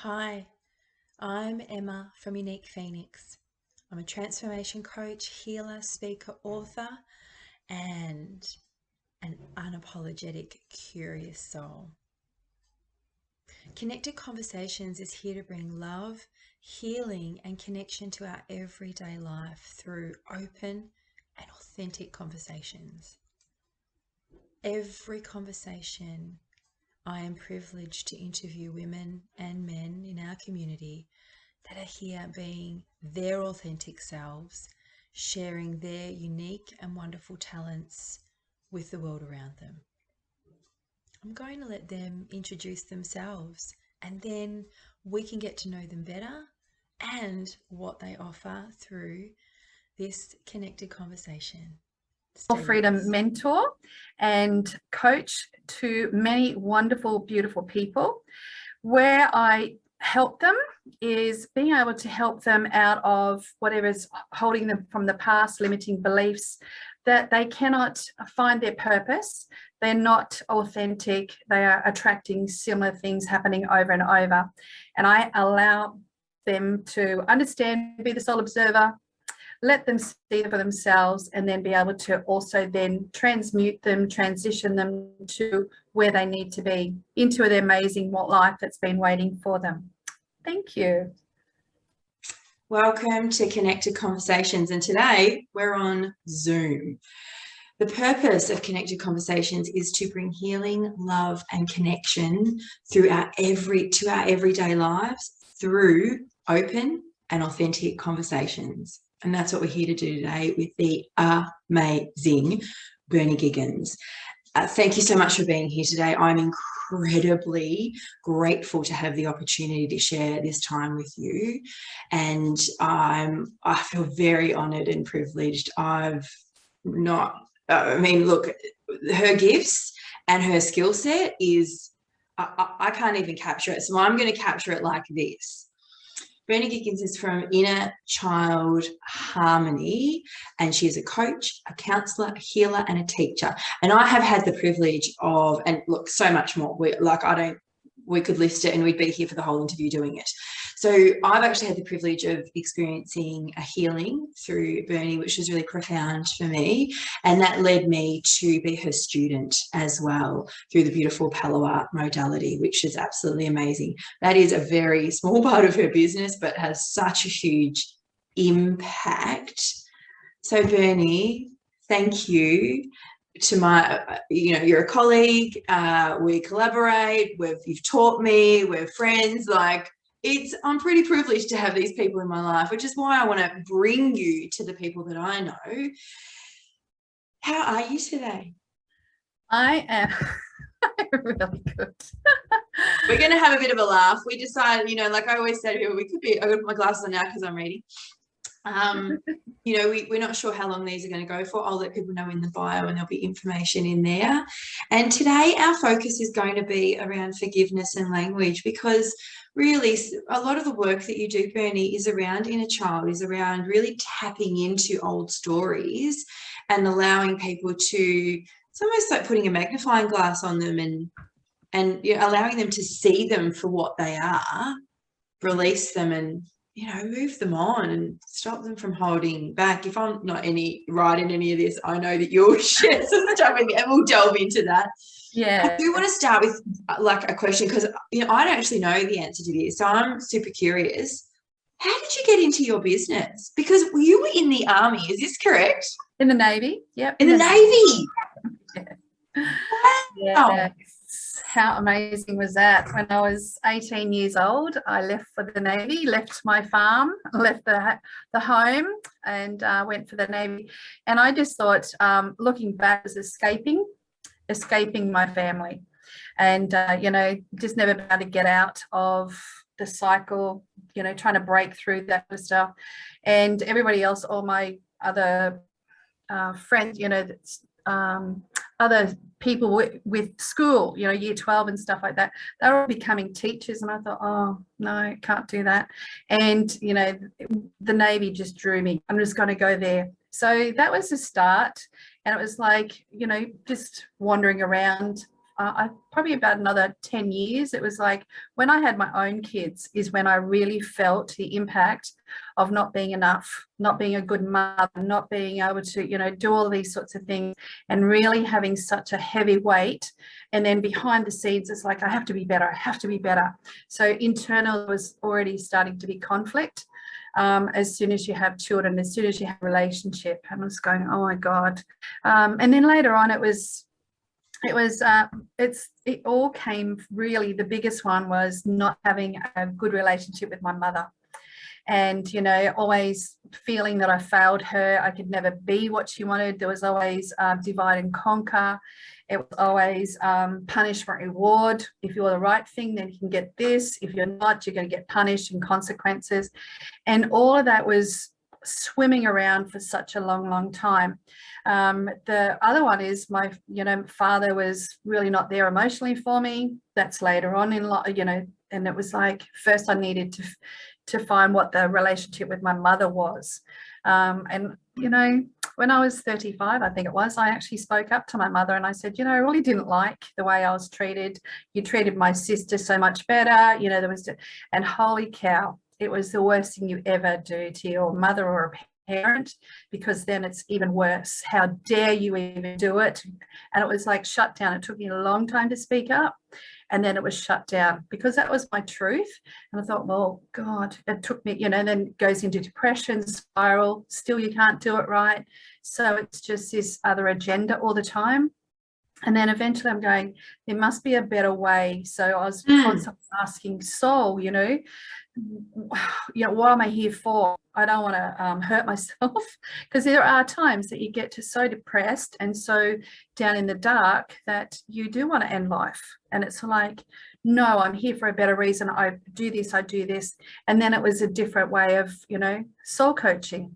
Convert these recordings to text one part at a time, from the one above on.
Hi, I'm Emma from Unique Phoenix. I'm a transformation coach, healer, speaker, author, and an unapologetic, curious soul. Connected Conversations is here to bring love, healing, and connection to our everyday life through open and authentic conversations. Every conversation, I am privileged to interview women and men in our community that are here being their authentic selves, sharing their unique and wonderful talents with the world around them. I'm going to let them introduce themselves, and then we can get to know them better and what they offer through this connected conversation. Stay with Freedom us. mentor and coach to many wonderful, beautiful people. Where I help them is being able to help them out of whatever's holding them from the past, limiting beliefs, that they cannot find their purpose. They're not authentic. They are attracting similar things happening over and over. And I allow them to understand, be the sole observer, let them see it for themselves, and then be able to also then transmute them, transition them to where they need to be, into their amazing life that's been waiting for them. Thank you. Welcome to Connected Conversations, and today we're on Zoom. The purpose of Connected Conversations is to bring healing, love, and connection to our everyday lives through open and authentic conversations. And that's what we're here to do today with the amazing Bernie Giggins. Thank you so much for being here today. I'm incredibly grateful to have the opportunity to share this time with you. And I feel very honoured and privileged. Look, her gifts and her skill set is, I can't even capture it. So I'm going to capture it like this. Bernie Giggins is from Inner Child Harmony, and she's a coach, a counsellor, a healer, and a teacher. And I have had the privilege of, and look, so much more. We could list it and we'd be here for the whole interview doing it. So I've actually had the privilege of experiencing a healing through Bernie, which was really profound for me. And that led me to be her student as well through the beautiful Palo Art modality, which is absolutely amazing. That is a very small part of her business, but has such a huge impact. So Bernie, thank you. To my, you're a colleague, we collaborate, you've taught me, we're friends, I'm pretty privileged to have these people in my life, which is why I want to bring you to the people that I know. How are you today? I am really good. We're going to have a bit of a laugh. We decided, like I always say to people, I got my glasses on now because I'm reading. We're not sure how long these are going to go for. I'll let people know in the bio, and there'll be information in there. And today our focus is going to be around forgiveness and language, because really a lot of the work that you do, Bernie, is around inner child, is around really tapping into old stories and allowing people to, it's almost like putting a magnifying glass on them and allowing them to see them for what they are, release them, and move them on and stop them from holding back. If I'm not right in any of this, I know that you'll share some stuff with me, and we'll delve into that. Yeah. I do want to start with a question, because I don't actually know the answer to this, so I'm super curious. How did you get into your business? Because you were in the army, is this correct? In the Navy, yep. In the Navy. Yeah. Wow. Yeah. How amazing was that? When I was 18 years old, I left for the Navy, left my farm, left the home, and went for the Navy. And I just thought, looking back, was escaping my family, and just never been able to get out of the cycle, trying to break through that stuff. And everybody else, all my other friends, other people with school, year 12 and stuff like that, they were all becoming teachers, and I thought, oh no, can't do that. And the Navy just drew me. I'm just going to go there. So that was the start, and it was like, just wandering around probably about another 10 years. It was like when I had my own kids is when I really felt the impact of not being enough, not being a good mother, not being able to, you know, do all these sorts of things, and really having such a heavy weight. And then behind the scenes, it's like, I have to be better. I have to be better. So internal was already starting to be conflict. As soon as you have children, as soon as you have a relationship, and I was going, oh my God. And then later on, it all came really, the biggest one was not having a good relationship with my mother. And, you know, always feeling that I failed her. I could never be what she wanted. There was always divide and conquer. It was always punishment, reward. If you're the right thing, then you can get this. If you're not, you're going to get punished and consequences. And all of that was swimming around for such a long, long time. The other one is my, you know, father was really not there emotionally for me. That's later on in life, you know, and it was like, first I needed to find what the relationship with my mother was. And, you know, when I was 35, I think it was, I actually spoke up to my mother and I said, you know, I really didn't like the way I was treated. You treated my sister so much better. You know, and holy cow, it was the worst thing you ever do to your mother or a parent, because then it's even worse. How dare you even do it? And it was like shut down. It took me a long time to speak up. And then it was shut down because that was my truth. And I thought, well, God, it took me, you know, and then it goes into depression spiral. Still, you can't do it right. So it's just this other agenda all the time. And then eventually I'm going, there must be a better way. So I was constantly asking soul, you know, what am I here for? I don't want to hurt myself, because there are times that you get to so depressed and so down in the dark that you do want to end life. And it's like, no, I'm here for a better reason. I do this. And then it was a different way of, you know, soul coaching.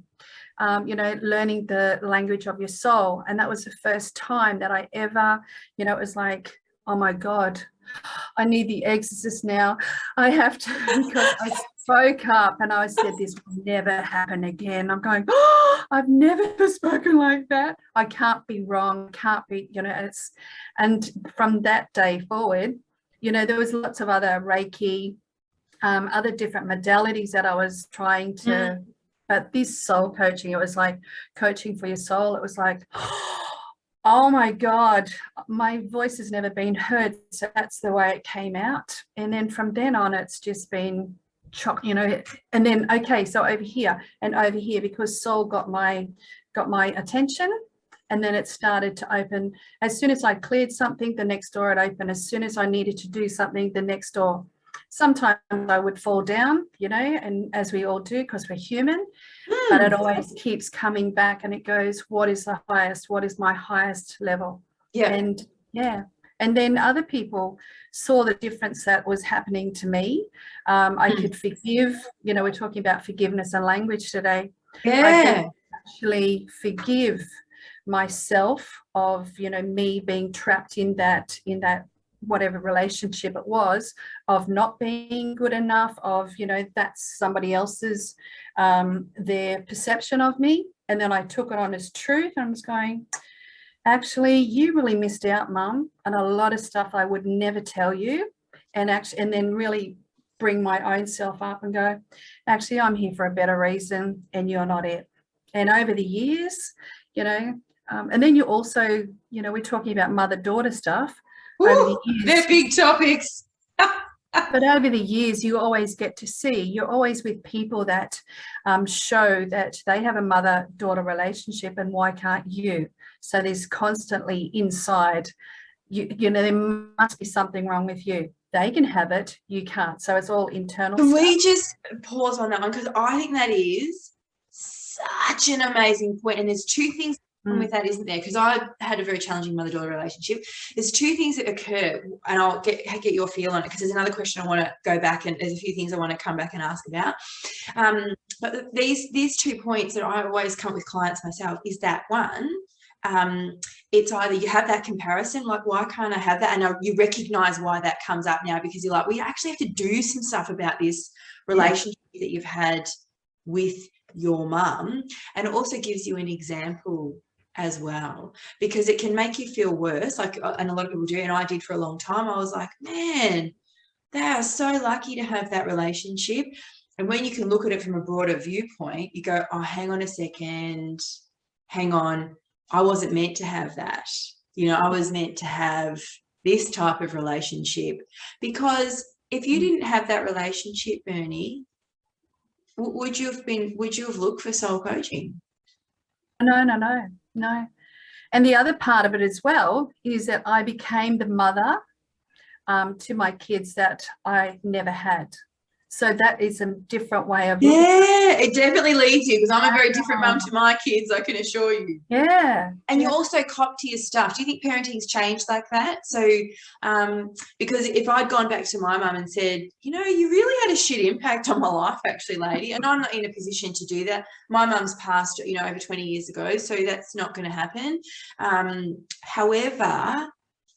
You know, learning the language of your soul. And that was the first time that I ever, you know, it was like, oh my God, I need the exorcist now. I have to, because I spoke up and I said, this will never happen again. I'm going, oh, I've never spoken like that. I can't be wrong, can't be, you know, and from that day forward, you know, there was lots of other Reiki, other different modalities that I was trying to, but this soul coaching, it was like coaching for your soul. It was like, oh my God, my voice has never been heard. So that's the way it came out. And then from then on, it's just been shock, you know, and then, okay, so over here and over here, because soul got my attention. And then it started to open. As soon as I cleared something, the next door would open. As soon as I needed to do something, the next door. Sometimes I would fall down, you know, and as we all do, because we're human, but it always keeps coming back and it goes, what is the highest? What is my highest level? Yeah. And yeah. And then other people saw the difference that was happening to me. I could forgive, you know, we're talking about forgiveness and language today. Yeah. I could actually forgive myself of, you know, me being trapped in that whatever relationship it was, of not being good enough, of, you know, that's somebody else's, their perception of me. And then I took it on as truth. And I was going, actually, you really missed out, Mum, and a lot of stuff I would never tell you. And then really bring my own self up and go, actually, I'm here for a better reason and you're not it. And over the years, you know, and then you also, you know, we're talking about mother-daughter stuff. Ooh, they're big topics. But over the years, you always get to see, you're always with people that show that they have a mother-daughter relationship, and why can't you? So there's constantly inside, you know, there must be something wrong with you. They can have it, you can't. So it's all internal Can stuff. we just pause on that one? Because I think that is such an amazing point. And there's two things with that, isn't there? Because I had a very challenging mother-daughter relationship. There's two things that occur, and I'll get your feel on it, because there's another question I want to go back, and there's a few things I want to come back and ask about. But these 2 points that I always come up with clients myself is that one, it's either you have that comparison, like, why can't I have that? And you recognize why that comes up now, because you're like, we actually have to do some stuff about this relationship that you've had with your mum. And it also gives you an example as well, because it can make you feel worse. Like, and a lot of people do, and I did for a long time. I was like, man, they are so lucky to have that relationship. And when you can look at it from a broader viewpoint, you go, oh, hang on a second, hang on, I wasn't meant to have that. You know, I was meant to have this type of relationship. Because if you didn't have that relationship, Bernie, would you have looked for soul coaching? No. And the other part of it as well is that I became the mother to my kids that I never had. So that is a different way of looking. Yeah, it definitely leads you, because I'm a very different mum to my kids, I can assure you. Yeah. And you also cop to your stuff. Do you think parenting's changed like that? So, because if I'd gone back to my mum and said, you know, you really had a shit impact on my life, actually, lady, and I'm not in a position to do that. My mum's passed, you know, over 20 years ago, so that's not going to happen. However,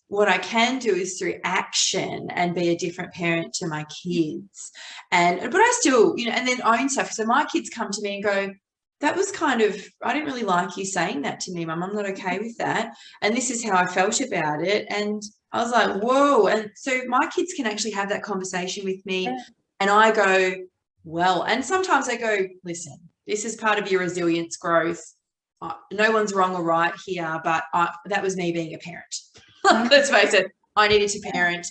what I can do is through action and be a different parent to my kids. But I still, you know, and then own stuff. So my kids come to me and go, that was kind of, I didn't really like you saying that to me, Mum. I'm not okay with that. And this is how I felt about it. And I was like, whoa. And so my kids can actually have that conversation with me. Yeah. And I go, well, and sometimes I go, listen, this is part of your resilience growth. No one's wrong or right here, but that was me being a parent. Let's face it, I needed to parent,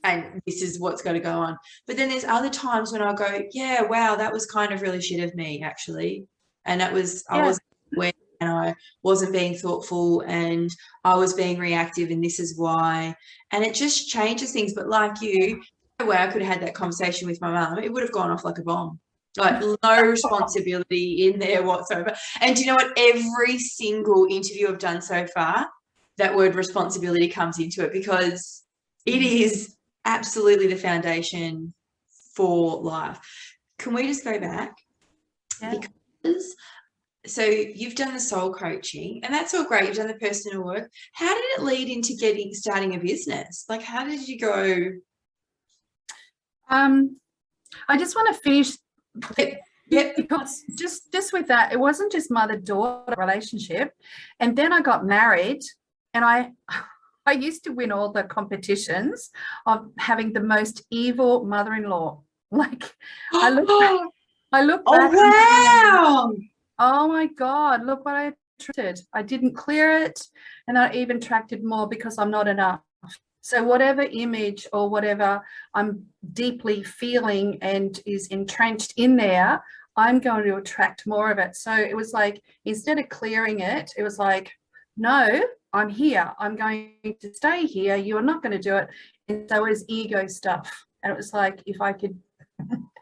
and this is what's got to go on. But then there's other times when I go, yeah, wow, that was kind of really shit of me, actually. And I wasn't aware, and I wasn't being thoughtful, and I was being reactive, and this is why. And it just changes things. But like you, no way I could have had that conversation with my mum. It would have gone off like a bomb. Like, no responsibility in there whatsoever. And do you know what? Every single interview I've done so far, that word responsibility comes into it, because it is absolutely the foundation for life. Can we just go back? Yeah. Because, so you've done the soul coaching, and that's all great. You've done the personal work. How did it lead into starting a business? Like, how did you go? I just want to finish. Yep. Because just with that, it wasn't just mother-daughter relationship. And then I got married, and I used to win all the competitions of having the most evil mother-in-law. Like, I look back. Oh, wow. Oh my God, look what I attracted. I didn't clear it, and I even attracted more because I'm not enough. So whatever image or whatever I'm deeply feeling and is entrenched in there, I'm going to attract more of it. So it was like, instead of clearing it, it was like, no, I'm here. I'm going to stay here. You are not going to do it. And so it was ego stuff. And it was like, if I could,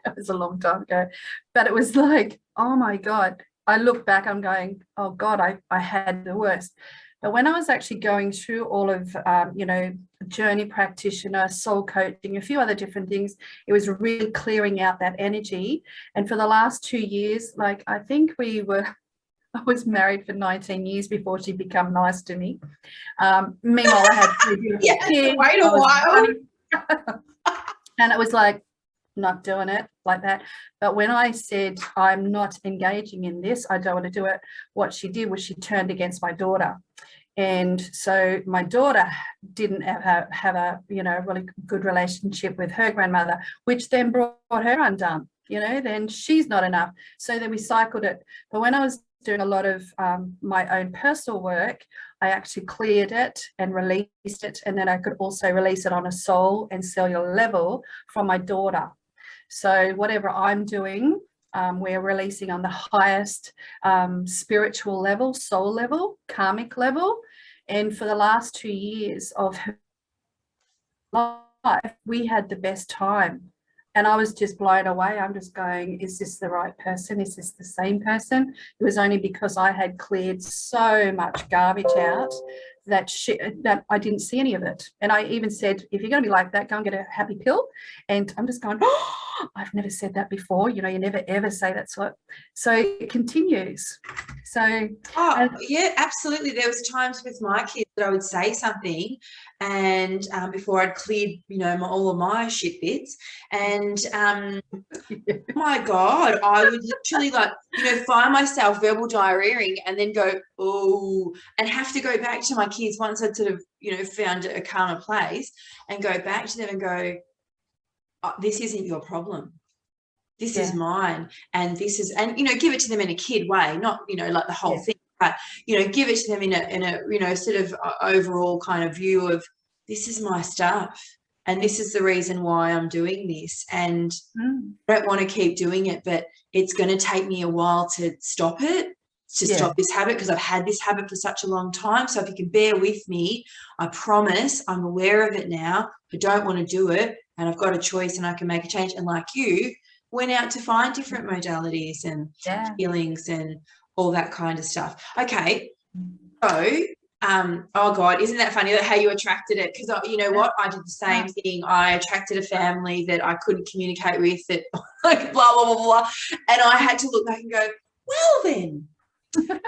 that was a long time ago, but it was like, oh my God. I look back, I'm going, oh God, I had the worst. But when I was actually going through all of, you know, journey practitioner, soul coaching, a few other different things, it was really clearing out that energy. And for the last 2 years, like, I think I was married for 19 years before she became nice to me. Meanwhile, I had 3 beautiful kids. Wait a while. And it was like, not doing it like that. But when I said, I'm not engaging in this, I don't want to do it, what she did was she turned against my daughter. And so my daughter didn't have a, you know, really good relationship with her grandmother, which then brought her undone. You know, then she's not enough. So then we cycled it. But when I was doing a lot of my own personal work, I actually cleared it and released it. And then I could also release it on a soul and cellular level from my daughter. So whatever I'm doing, we're releasing on the highest spiritual level, soul level, karmic level. And for the last 2 years of her life, we had the best time. And I was just blown away. I'm just going, is this the right person? Is this the same person? It was only because I had cleared so much garbage out that I didn't see any of it. And I even said, if you're going to be like that, go and get a happy pill. And I'm just going, oh, I've never said that before. You never ever say that. So it continues. So yeah, absolutely. There was times with my kids that I would say something, and before I'd cleared, all of my shit bits, and oh my God, I would literally find myself verbal diarrheaing and then go, oh, and have to go back to my kids once I'd sort of, found a calmer place, and go back to them and go, oh, this isn't your problem. This is mine. And this is, and, give it to them in a kid way, not, like the whole thing, but, give it to them in a, sort of overall kind of view of, this is my stuff. And this is the reason why I'm doing this. And I don't want to keep doing it, but it's going to take me a while to stop it, stop this habit, because I've had this habit for such a long time. So if you can bear with me, I promise I'm aware of it now. I don't want to do it, and I've got a choice and I can make a change. And like you, went out to find different modalities and healings and all that kind of stuff. Okay. So, oh God, isn't that funny how you attracted it? Because you know what? I did the same thing. I attracted a family that I couldn't communicate with, that like blah, blah, blah, blah. And I had to look back and go, well then,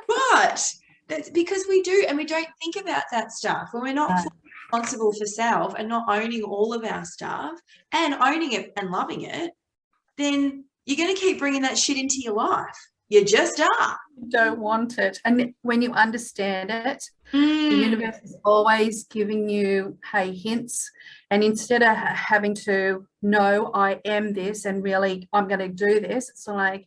but that's because we do, and we don't think about that stuff when we're not responsible for self and not owning all of our stuff and owning it and loving it, then you're going to keep bringing that shit into your life. You just are. You don't want it. And when you understand it, the universe is always giving you, hints. And instead of having to know I am this and really I'm going to do this, it's like,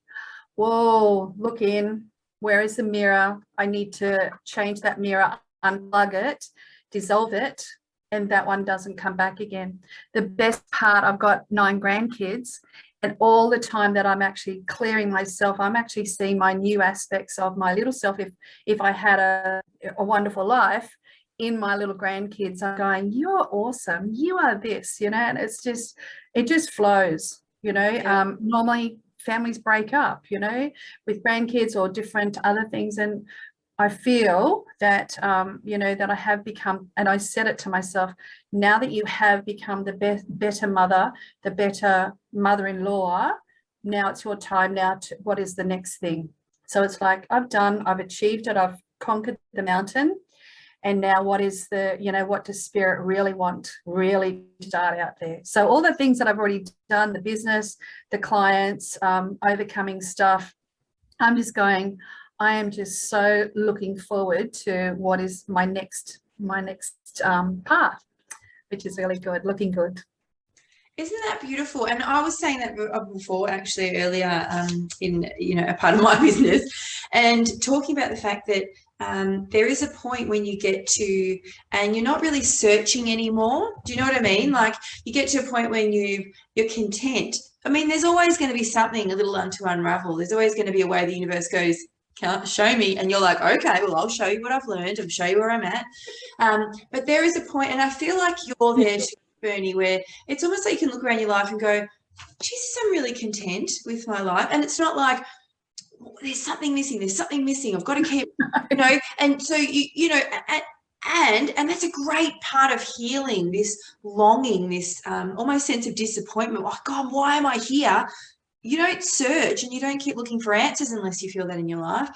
whoa, look in. Where is the mirror? I need to change that mirror, unplug it, dissolve it, and that one doesn't come back again. The best part, I've got 9 grandkids, and all the time that I'm actually clearing myself, I'm actually seeing my new aspects of my little self. If I had a wonderful life in my little grandkids, I'm going, you're awesome. You are this, and it just flows, normally families break up, with grandkids or different other things. And I feel that, that I have become, and I said it to myself, now that you have become the better mother, the better mother-in-law, now it's your time now to, what is the next thing? So it's like, I've achieved it, I've conquered the mountain. And now what is what does spirit really want, really to start out there? So all the things that I've already done, the business, the clients, overcoming stuff, I'm just going, I am just so looking forward to what is my next path, which is really good, looking good. Isn't that beautiful? And I was saying that before, actually, earlier in a part of my business, and talking about the fact that there is a point when you get to, and you're not really searching anymore. Do you know what I mean? Like, you get to a point when you're content. I mean, there's always going to be something a little to unravel. There's always going to be a way the universe goes, show me, and you're like, okay, well, I'll show you what I've learned. I'll show you where I'm at. But there is a point, and I feel like you're there too, Bernie, where it's almost like you can look around your life and go, Jesus, I'm really content with my life. And it's not like, there's something missing, I've got to keep, and so and that's a great part of healing, this longing, this almost sense of disappointment. Oh God, why am I here? You don't search and you don't keep looking for answers unless you feel that in your life.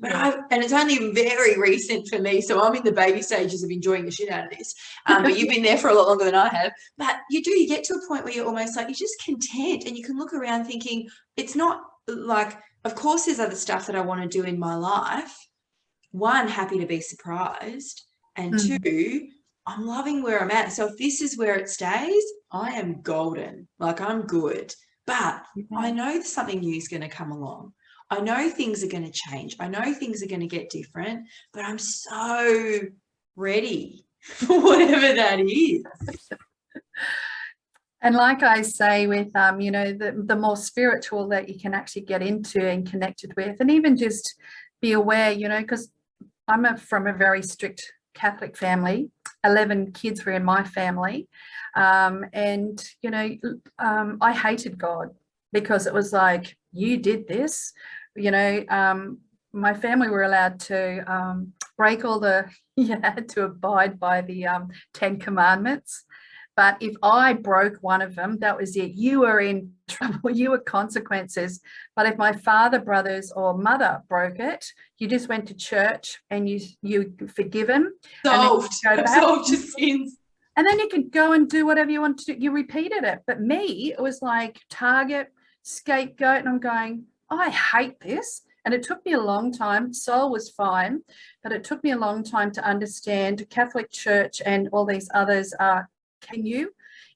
But and it's only very recent for me, so I'm in the baby stages of enjoying the shit out of this. But you've been there for a lot longer than I have. But you get to a point where you're almost like, you're just content, and you can look around thinking, it's not like, of course there's other stuff that I want to do in my life. One, happy to be surprised. And two, I'm loving where I'm at. So if this is where it stays, I am golden. Like, I'm good. But I know something new is going to come along. I know things are going to change. I know things are going to get different, but I'm so ready for whatever that is. And like I say, with the more spiritual that you can actually get into and connected with, and even just be aware, because I'm from a very strict Catholic family. 11 kids were in my family, and I hated God, because it was like, you did this. My family were allowed to break all the, you had to abide by the 10 commandments. But if I broke one of them, that was it. You were in trouble. You were consequences. But if my father, brothers, or mother broke it, you just went to church and you forgive him. Solved. And then you go back. Solved your sins. And then you could go and do whatever you want to do. You repeated it. But me, it was like target, scapegoat. And I'm going, I hate this. And it took me a long time. Soul was fine, but it took me a long time to understand Catholic Church and all these others are can you,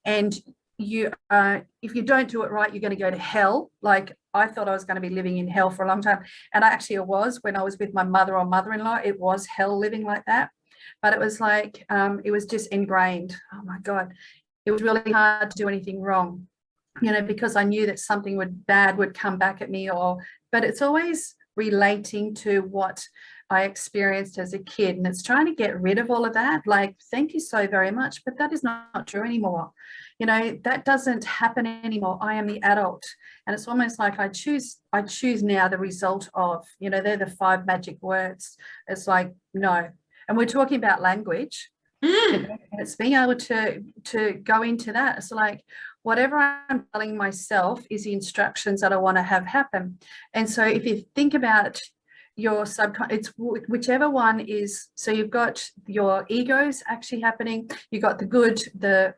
and you if you don't do it right, you're going to go to hell. Like I thought I was going to be living in hell for a long time, and actually it was when I was with my mother or mother-in-law. It was hell living like that, but it was like it was just ingrained. Oh my God, it was really hard to do anything wrong, you know, because I knew that something bad would come back at me. But it's always relating to what I experienced as a kid, and it's trying to get rid of all of that. Like, thank you so very much, but that is not true anymore. You know, that doesn't happen anymore. I am the adult, and it's almost like I choose now the result of, you know, they're the 5 magic words. It's like, no. And we're talking about language. You know, and it's being able to go into that. It's like whatever I'm telling myself is the instructions that I want to have happen. And so if you think about your subconscious, it's whichever one is, so you've got your egos actually happening, you've got the good, the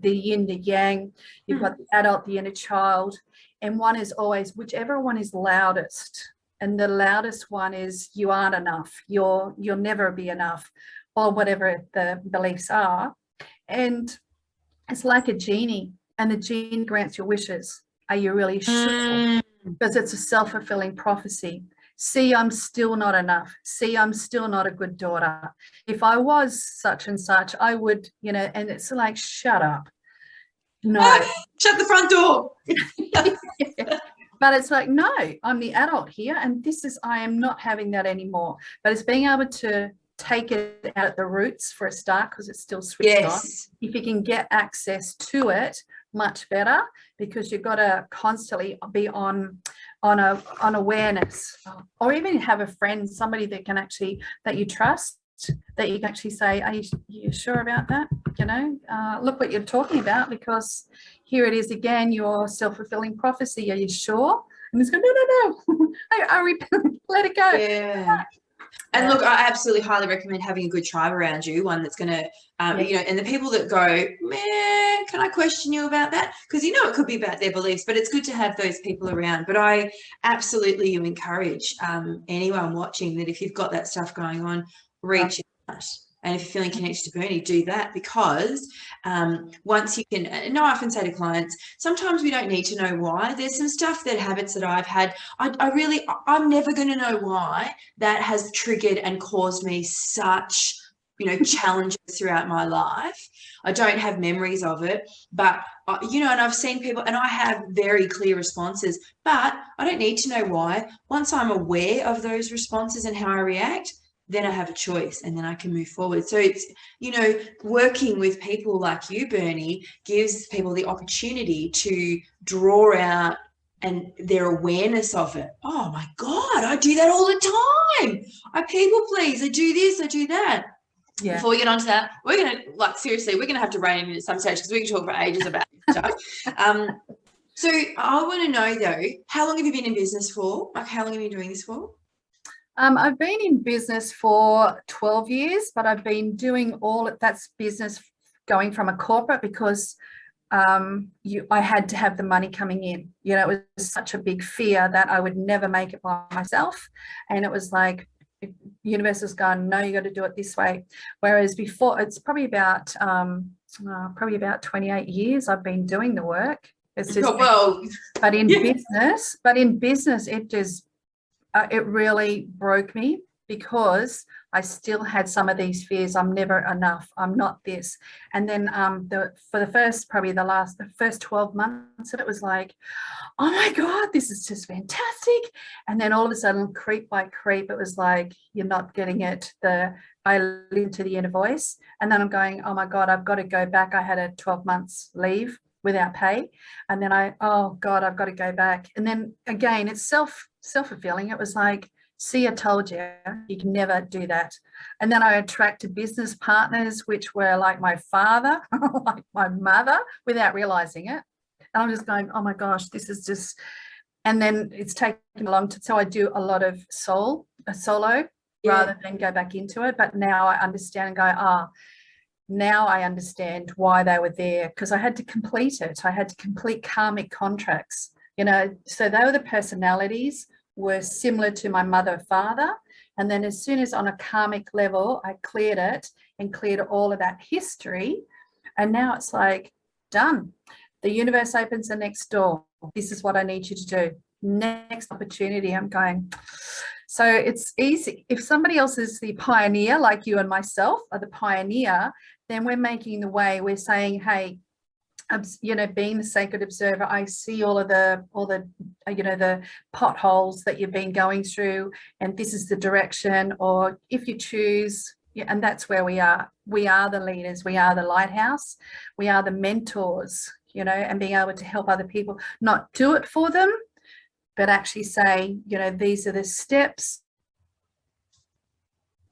yin, the yang, you've got the adult, the inner child, and one is always whichever one is loudest. And the loudest one is you aren't enough, you'll never be enough, or whatever the beliefs are. And it's like a genie, and the genie grants your wishes. Are you really sure? Because it's a self-fulfilling prophecy. See, I'm still not enough. See, I'm still not a good daughter. If I was such and such, I would, you know, and it's like, shut up. No. Shut the front door. But it's like, no, I'm the adult here, and I am not having that anymore. But it's being able to take it out at the roots for a start, because it's still switched on. If you can get access to it, much better, because you've got to constantly be on awareness, or even have a friend, somebody that can actually, that you trust, that you can actually say, are you sure about that? You know, look what you're talking about, because here it is again, your self-fulfilling prophecy. Are you sure? And it's going, no. I let it go. Yeah. And look, I absolutely highly recommend having a good tribe around you, one that's going to, you know, and the people that go, man, can I question you about that? Because, you know, it could be about their beliefs, but it's good to have those people around. But I absolutely encourage anyone watching that if you've got that stuff going on, reach out. And if you're feeling connected to Bernie, do that, because once you can, and I often say to clients, sometimes we don't need to know why. There's some stuff, habits that I've had, I'm never going to know why that has triggered and caused me such, you know, challenges throughout my life. I don't have memories of it, but, you know, and I've seen people, and I have very clear responses, but I don't need to know why. Once I'm aware of those responses and how I react, then I have a choice, and then I can move forward. So it's, you know, working with people like you, Bernie, gives people the opportunity to draw out and their awareness of it. Oh my God, I do that all the time. I people please, I do this, I do that. Yeah. Before we get onto that, we're going to, like, seriously, we're going to have to rein in at some stage, because we can talk for ages about this stuff. So I want to know though, how long have you been in business for? Like, how long have you been doing this for? I've been in business for 12 years, but I've been doing that's business going from a corporate, because I had to have the money coming in. You know, it was such a big fear that I would never make it by myself. And it was like, universe has gone, no, you got to do it this way. Whereas before, it's probably about 28 years I've been doing the work. It's just, but in business, it just, it really broke me, because I still had some of these fears. I'm never enough. I'm not this. And then for the first 12 months, it was like, oh my God, this is just fantastic. And then all of a sudden, creep by creep, it was like, you're not getting it. I listened to the inner voice, and then I'm going, oh my God, I've got to go back. I had a 12 months leave without pay. And then oh God, I've got to go back. And then again, it's self-fulfilling. It was like, See, I told you, you can never do that. And then I attracted business partners, which were like my father, like my mother, without realizing it. And I'm just going, oh my gosh, this is just, and then it's taken a long time. So I do a lot of solo rather than go back into it. But now I understand and go, now I understand why they were there, because I had to complete it. I had to complete karmic contracts, you know, so they were the personalities were similar to my mother, father. And then as soon as on a karmic level, I cleared it and cleared all of that history. And now it's like, done. The universe opens the next door. This is what I need you to do. Next opportunity. I'm going. So it's easy. If somebody else is the pioneer, like you and myself are the pioneer, then we're making the way. We're saying, hey, you know, being the sacred observer, I see all the you know, the potholes that you've been going through, and this is the direction. Or if you choose, and that's where we are. We are the leaders. We are the lighthouse. We are the mentors, you know, and being able to help other people, not do it for them, but actually say, you know, these are the steps.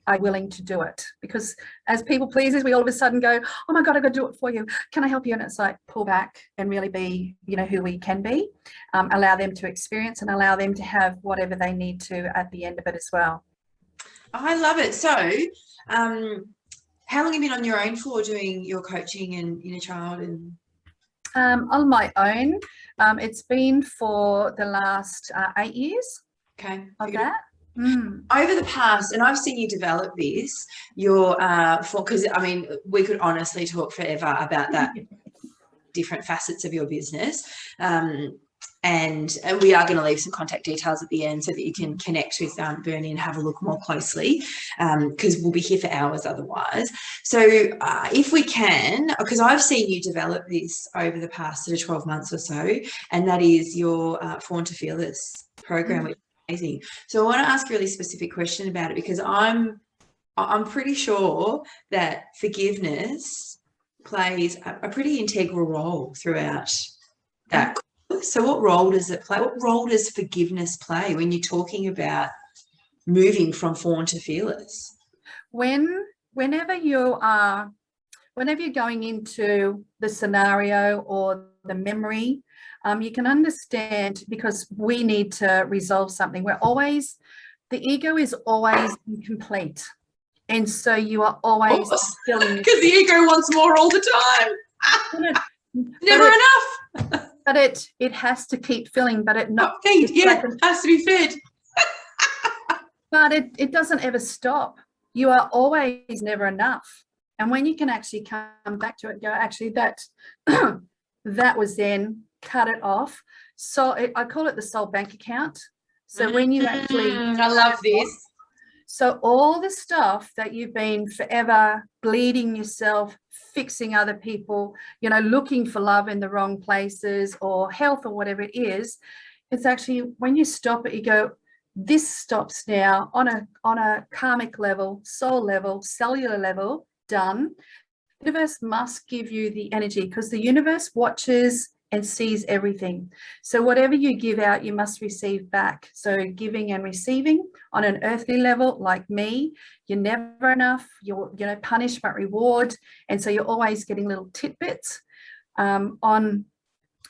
Are willing to do it, because as people pleasers, we all of a sudden go, oh my God, I got to do it for you. Can I help you? And it's like, pull back and really be, you know, who we can be, allow them to experience and allow them to have whatever they need to at the end of it as well. I love it. So, how long have you been on your own for doing your coaching and inner child? And on my own, it's been for the last 8 years. Okay. Of that. Over the past, and I've seen you develop this, because I mean, we could honestly talk forever about that, different facets of your business. And we are going to leave some contact details at the end so that you can connect with Bernie and have a look more closely, because we'll be here for hours otherwise. So if we can, because I've seen you develop this over the past sort of 12 months or so, and that is your Fawn to Fearless program, which amazing. So I want to ask a really specific question about it, because I'm pretty sure that forgiveness plays a pretty integral role throughout that. So what role does it play? What role does forgiveness play when you're talking about moving from fawn to fearless? Whenever you're going into the scenario or the memory, you can understand, because we need to resolve something. The ego is always incomplete. And so you are always feeling, because the ego wants more all the time. Never enough. But it has to keep filling, but it not. It has to be fed. But it doesn't ever stop. You are always never enough. And when you can actually come back to it, go, actually that was then, cut it off. So I call it the soul bank account. So when you actually, I love this. So all the stuff that you've been forever bleeding yourself, fixing other people, you know, looking for love in the wrong places or health or whatever it is, it's actually, when you stop it, you go, this stops now on a karmic level, soul level, cellular level, done. The universe must give you the energy, because the universe watches and sees everything. So whatever you give out, you must receive back. So giving and receiving on an earthly level, like me, you're never enough. You're, you know, punishment, reward. And so you're always getting little tidbits. On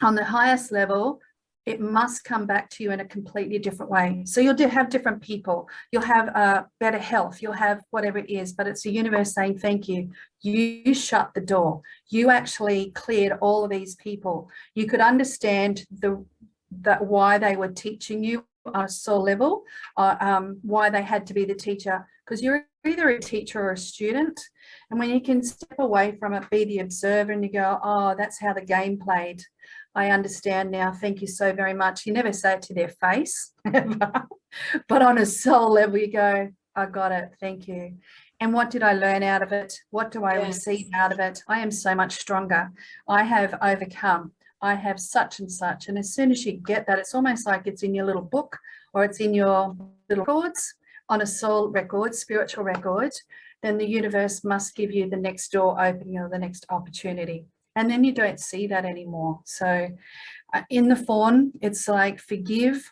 the highest level, it must come back to you in a completely different way. So you'll have different people. You'll have better health. You'll have whatever it is, but it's the universe saying, thank you. You shut the door. You actually cleared all of these people. You could understand why they were teaching you on a soul level, why they had to be the teacher, because you're either a teacher or a student. And when you can step away from it, be the observer, and you go, oh, that's how the game played. I understand now. Thank you so very much. You never say it to their face, but on a soul level, you go, I got it. Thank you. And what did I learn out of it? What do I receive out of it? I am so much stronger. I have overcome. I have such and such. And as soon as you get that, it's almost like it's in your little book, or it's in your little records, on a soul record, spiritual record, then the universe must give you the next door opening or the next opportunity. And then you don't see that anymore. So in the fawn, it's like forgive,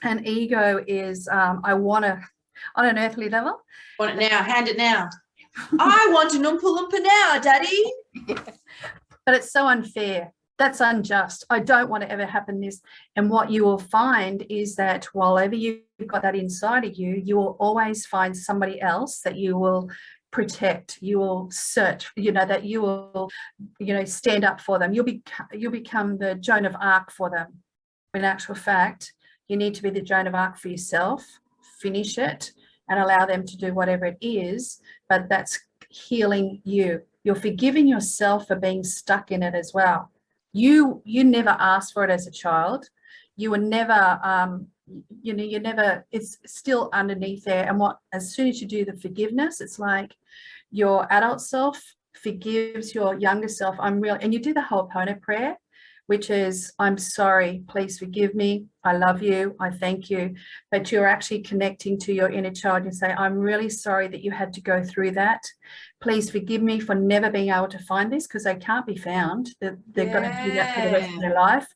And ego is, I want to, on an earthly level. Want it now, hand it now. I want an Oompa Loompa now, Daddy. But it's so unfair. That's unjust. I don't want to ever happen this. And what you will find is that whilever you've got that inside of you, you will always find somebody else that you will protect, you will search, that you will, stand up for them. You'll become the Joan of Arc for them. In actual fact, you need to be the Joan of Arc for yourself, finish it, and allow them to do whatever it is. But that's healing you. You're forgiving yourself for being stuck in it as well. You never asked for it as a child. You were never, you never, it's still underneath there. And as soon as you do the forgiveness, it's like your adult self forgives your younger self. And you do the Ho'oponopono prayer, which is, I'm sorry, please forgive me. I love you. I thank you. But you're actually connecting to your inner child. You say, I'm really sorry that you had to go through that. Please forgive me for never being able to find this, because they can't be found. They're going to do that for the rest of their life.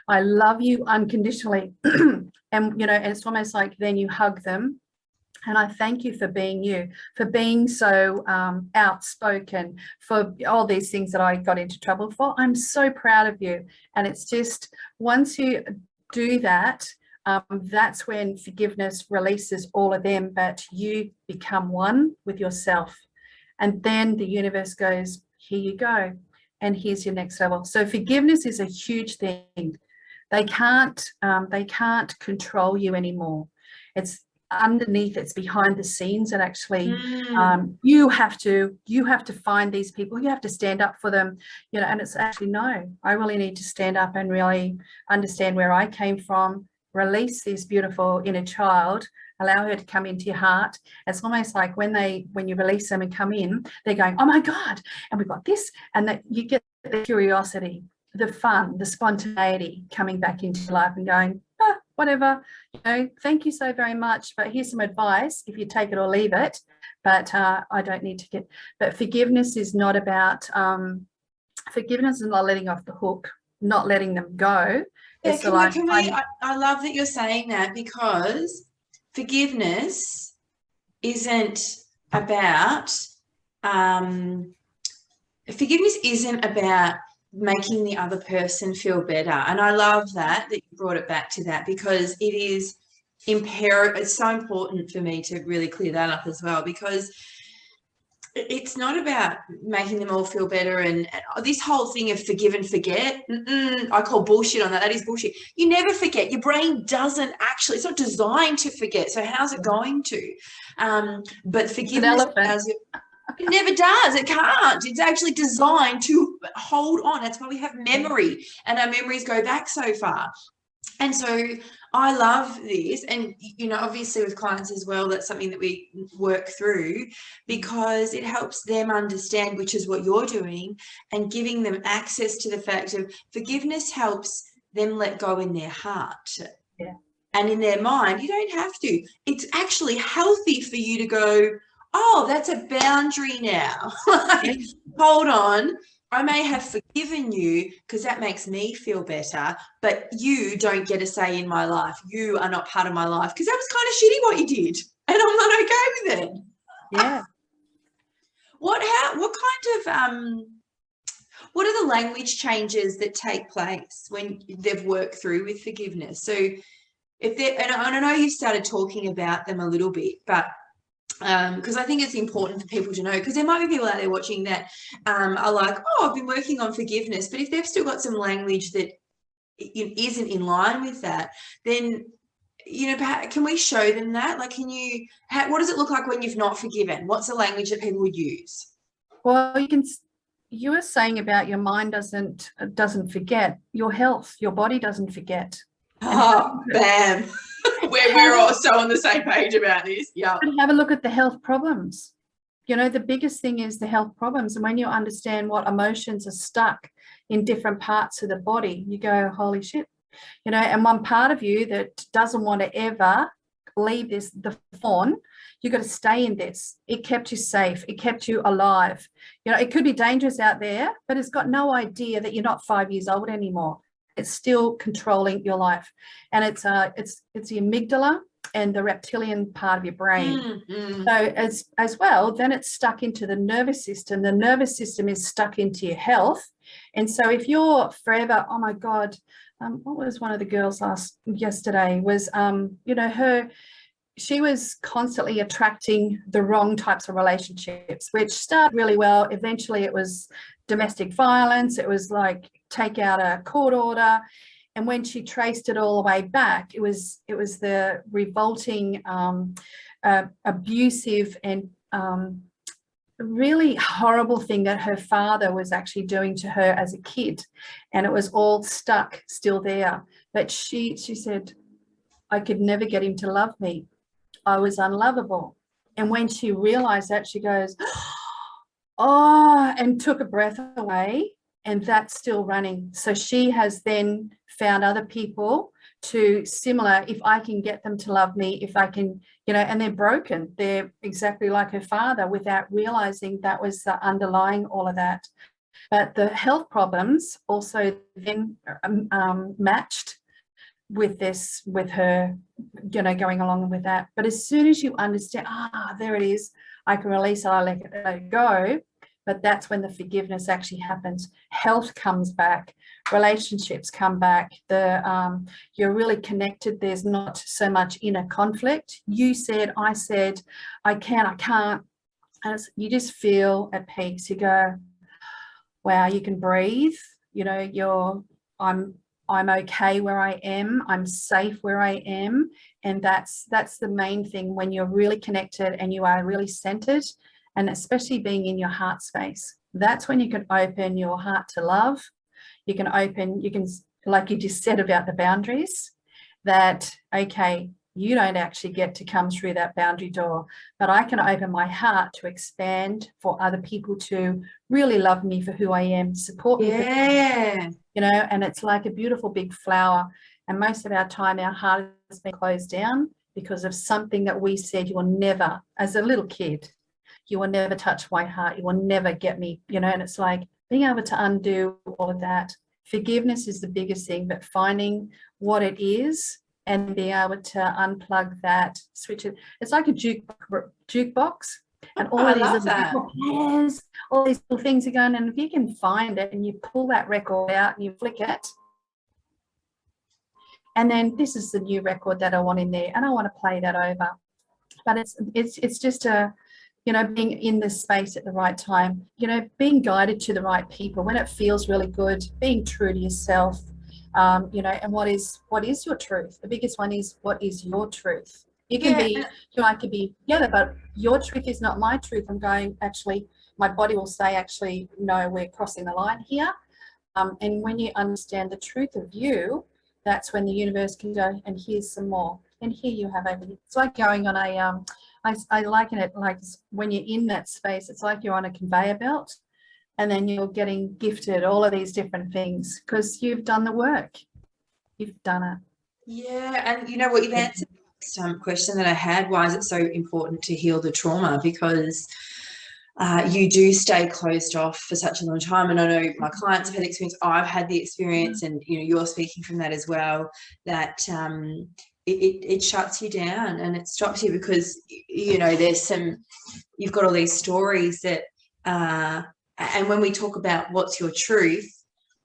I love you unconditionally. And it's almost like then you hug them. And I thank you for being you, for being so outspoken, for all these things that I got into trouble for. I'm so proud of you. And it's just, once you do that, that's when forgiveness releases all of them, but you become one with yourself. And then the universe goes, here you go. And here's your next level. So forgiveness is a huge thing. They can't control you anymore. It's underneath, it's behind the scenes, and actually you have to find these people, you have to stand up for them, and it's actually, no, I really need to stand up and really understand where I came from, release this beautiful inner child, allow her to come into your heart. It's almost like when you release them and come in, they're going, oh my God, and we've got this, and that you get the curiosity, the fun, the spontaneity coming back into your life and going, whatever, thank you so very much, but here's some advice, if you take it or leave it, but I don't need to get. But forgiveness is not about, forgiveness is not letting off the hook, not letting them go. Yeah, I love that you're saying that, because forgiveness isn't about making the other person feel better. And I love that you brought it back to that, because it is imperative. It's so important for me to really clear that up as well, because it's not about making them all feel better and this whole thing of forgive and forget. I call bullshit on that. That is bullshit. You never forget. Your brain doesn't actually, it's not designed to forget. So how's it going to? But forgiveness allows you. It never does. It can't. It's actually designed to hold on. That's why we have memory, and our memories go back so far. And so I love this. And, obviously with clients as well, that's something that we work through, because it helps them understand, which is what you're doing, and giving them access to the fact of forgiveness helps them let go in their heart. Yeah. And in their mind. You don't have to. It's actually healthy for you to go, oh, that's a boundary now. Hold on. I may have forgiven you because that makes me feel better, but you don't get a say in my life. You are not part of my life, because that was kind of shitty what you did, and I'm not okay with it. Yeah. What are the language changes that take place when they've worked through with forgiveness? So and I know you started talking about them a little bit, but because I think it's important for people to know, because there might be people out there watching that are like, oh, I've been working on forgiveness, but if they've still got some language that isn't in line with that, then can we show them that? Like, what does it look like when you've not forgiven? What's the language that people would use? Well, you were saying about your mind doesn't forget, your health, your body doesn't forget. Oh, bam. We're all so on the same page about this. Yeah. Have a look at the health problems. The biggest thing is the health problems. And when you understand what emotions are stuck in different parts of the body, you go, holy shit. And one part of you that doesn't want to ever leave the fawn, you've got to stay in this. It kept you safe. It kept you alive. It could be dangerous out there, but it's got no idea that you're not 5 years old anymore. it's still controlling your life. And it's the amygdala and the reptilian part of your brain. So as well, then it's stuck into the nervous system. The nervous system is stuck into your health. And so if you're forever, oh my God, what was one of the girls yesterday was, she was constantly attracting the wrong types of relationships, which started really well. Eventually it was domestic violence. It was like take out a court order. And when she traced it all the way back, it was the revolting, abusive and really horrible thing that her father was actually doing to her as a kid. And it was all stuck still there. But she said, I could never get him to love me. I was unlovable. And when she realized that, she goes, oh, and took a breath away, and that's still running. So she has then found other people to similar, if I can get them to love me, if I can, and they're broken. They're exactly like her father without realizing that was the underlying all of that. But the health problems also then matched with this, with her, going along with that. But as soon as you understand, there it is, I can release it, I let it go. But that's when the forgiveness actually happens. Health comes back, relationships come back. You're really connected. There's not so much inner conflict. You said, I said, I can, I can't. And you just feel at peace. You go, wow, you can breathe. I'm okay where I am. I'm safe where I am. And that's the main thing when you're really connected and you are really centered, and especially being in your heart space. That's when you can open your heart to love. You can, like you just said about the boundaries, that, okay, you don't actually get to come through that boundary door, but I can open my heart to expand for other people to really love me for who I am, support me. Yeah. And it's like a beautiful big flower. And most of our time, our heart has been closed down because of something that we said, you will never, as a little kid, you will never touch my heart. You will never get me, and it's like being able to undo all of that. Forgiveness is the biggest thing, but finding what it is and being able to unplug that, switch it. It's like a jukebox. And all of these little players, all these little things are going, and if you can find it and you pull that record out and you flick it, and then this is the new record that I want in there, and I want to play that over. But it's just being in the space at the right time, being guided to the right people when it feels really good, being true to yourself, and what is your truth? The biggest one is, what is your truth? You can be, I could be, but your truth is not my truth. I'm going, actually, my body will say, actually, no, we're crossing the line here. And when you understand the truth of you, that's when the universe can go, and here's some more. And here you have everything. It's like going on a, I liken it like when you're in that space, it's like you're on a conveyor belt, and then you're getting gifted all of these different things because you've done the work. You've done it. Yeah, and you know what, you've answered some question that I had. Why is it so important to heal the trauma? Because you do stay closed off for such a long time, and I know my clients have had experience. I've had the experience, and you're speaking from that as well. That it shuts you down and it stops you because you've got all these stories that, and when we talk about what's your truth,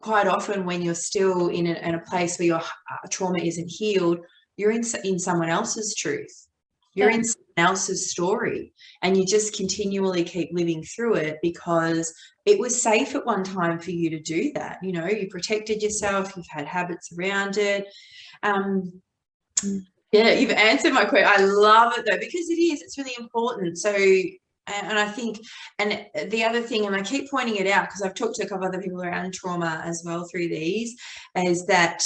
quite often when you're still in a place where your trauma isn't healed, you're in someone else's truth. You're in someone else's story, and you just continually keep living through it because it was safe at one time for you to do that. You protected yourself, you've had habits around it. Yeah, you've answered my question. I love it though, because it's really important. So, and I think, and the other thing, and I keep pointing it out because I've talked to a couple of other people around trauma as well through these, is that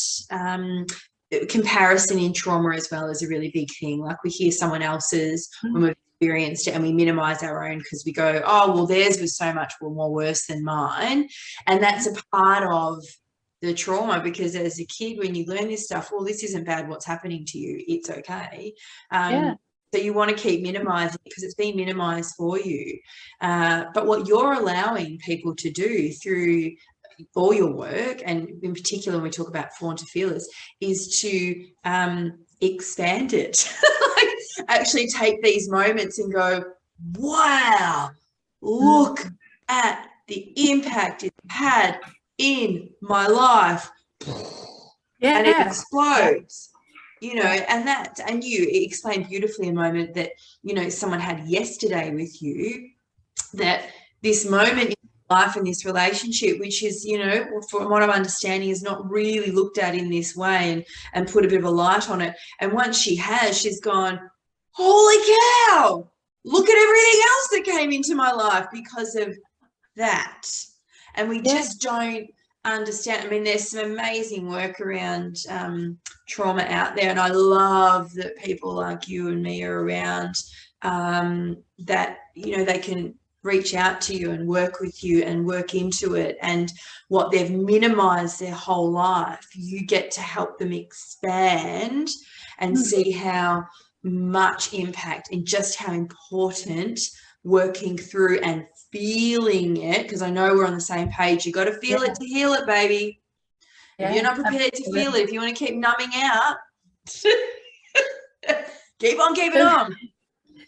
comparison in trauma as well is a really big thing. Like we hear someone else's when we've experienced it, and we minimize our own because we go, oh, well, theirs was so much more worse than mine. And that's a part of the trauma, because as a kid, when you learn this stuff, well, this isn't bad, what's happening to you, it's okay. So you want to keep minimizing because it's been minimized for you. But what you're allowing people to do through all your work, and in particular when we talk about Fawn to Fearless, is to expand it. Like, actually take these moments and go, wow, look at the impact it had in my life. Yeah. And it explodes. You know, and you explained beautifully a moment that, you know, someone had yesterday with you, that this moment in life and this relationship, which is, you know, from what I'm understanding, is not really looked at in this way, and put a bit of a light on it. And once she has, she's gone, holy cow, look at everything else that came into my life because of that. And we just don't understand. I mean, there's some amazing work around trauma out there, and I love that people like you and me are around, that, you know, they can reach out to you and work with you and work into it. And what they've minimized their whole life, you get to help them expand and see how much impact and just how important working through and feeling it, because I know we're on the same page. You got to feel it to heal it, baby. If you're not prepared to feel it, if you want to keep numbing out, keep on keeping on.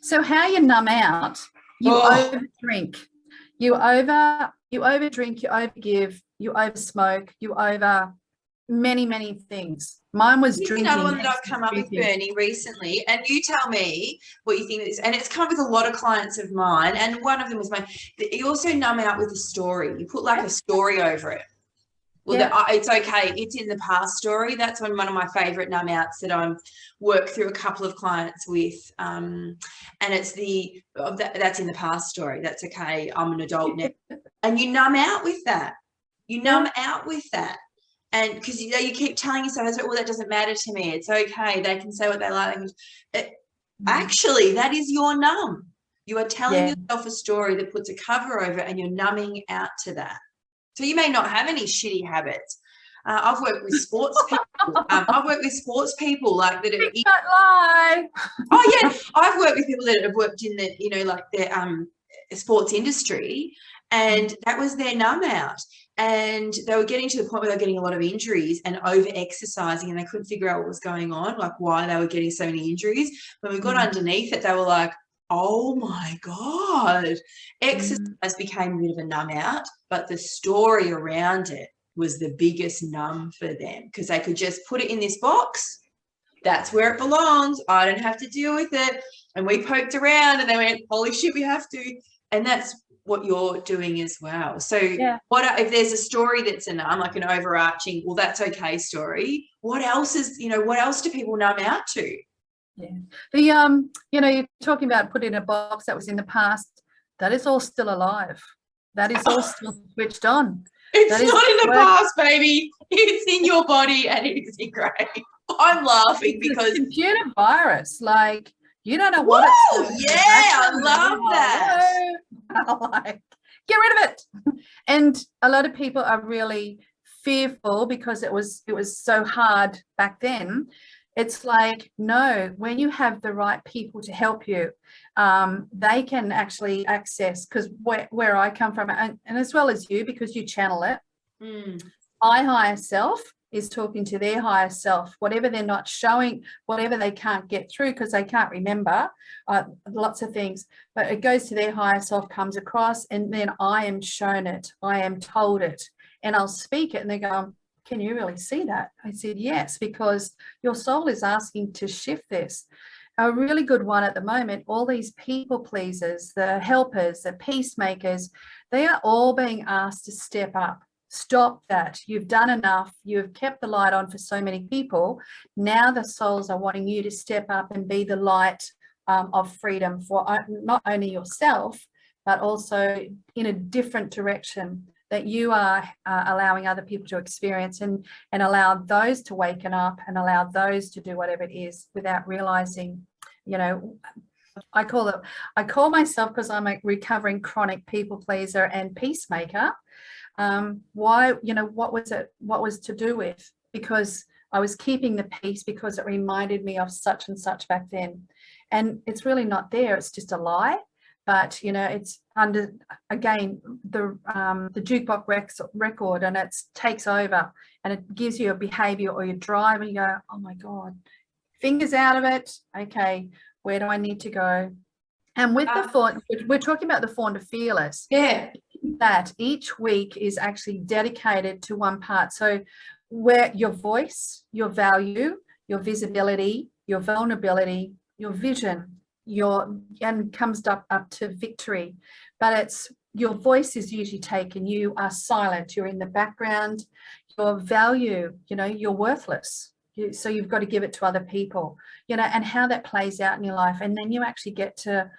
So how you numb out, you overdrink, you overdrink, you overgive, you oversmoke, you over many things. Mine was drinking. Another one that I've come up with, Bernie, recently, and you tell me what you think of this, and it's come with a lot of clients of mine, and one of them was mine. You also numb out with a story. You put like a story over it. Well, it's okay. It's in the past story. That's one of my favorite numb outs that I've worked through a couple of clients with. And it's that's in the past story. That's okay. I'm an adult now. And you numb out with that. You numb out with that. And because, you know, you keep telling yourself, well, that doesn't matter to me. It's okay. They can say what they like. Actually, that is your numb. You are telling yourself a story that puts a cover over it, and you're numbing out to that. So you may not have any shitty habits. I've worked with sports people. I've worked with sports people like that. Don't lie. Oh yeah, I've worked with people that have worked in the, you know, like the sports industry, and that was their numb out. And they were getting to the point where they were getting a lot of injuries and over exercising, and they couldn't figure out what was going on, like why they were getting so many injuries. When we got underneath it, they were like, oh my God, exercise became a bit of a numb out, but the story around it was the biggest numb for them, because they could just put it in this box. That's where it belongs. I don't have to deal with it. And we poked around and they went, holy shit, we have to. And that's what you're doing as well. So what if there's a story that's a numb, like an overarching, well, that's okay story, what else is, you know, what else do people numb out to? Yeah. The you know, you're talking about put in a box that was in the past. That is all still alive. That is all still switched on. It's not in the past, baby. It's in your body and it is ingrained. I'm laughing because computer virus, like, you don't know what it's doing. Yeah, I love that. Like, get rid of it. And a lot of people are really fearful because it was so hard back then. It's like, no, when you have the right people to help you, they can actually access, because where I come from, and as well as you, because you channel it, my higher self is talking to their higher self, whatever they're not showing, whatever they can't get through because they can't remember, lots of things, but it goes to their higher self, comes across, and then I am shown it, I am told it, and I'll speak it, and they go, can you really see that? I said, yes, because your soul is asking to shift this. A really good one at the moment, all these people pleasers, the helpers, the peacemakers, they are all being asked to step up. Stop that. You've done enough. You've kept the light on for so many people. Now the souls are wanting you to step up and be the light of freedom for not only yourself, but also in a different direction that you are allowing other people to experience, and allow those to waken up and allow those to do whatever it is without realizing, you know, I call myself, because I'm a recovering chronic people pleaser and peacemaker. Why, you know, what was to do with? Because I was keeping the peace because it reminded me of such and such back then. And it's really not there. It's just a lie. but you know, it's under, again, the jukebox record, and it takes over, and it gives you a behavior or your drive, and you go, oh my God, fingers out of it. Okay, where do I need to go? And with the fawn, we're talking about the fawn to fearless. Yeah. That each week is actually dedicated to one part. So where your voice, your value, your visibility, your vulnerability, your vision, and comes up to victory. But it's, your voice is usually taken, you are silent, you're in the background. Your value, you know, you're worthless. So you've got to give it to other people, you know, and how that plays out in your life. And then you actually get to,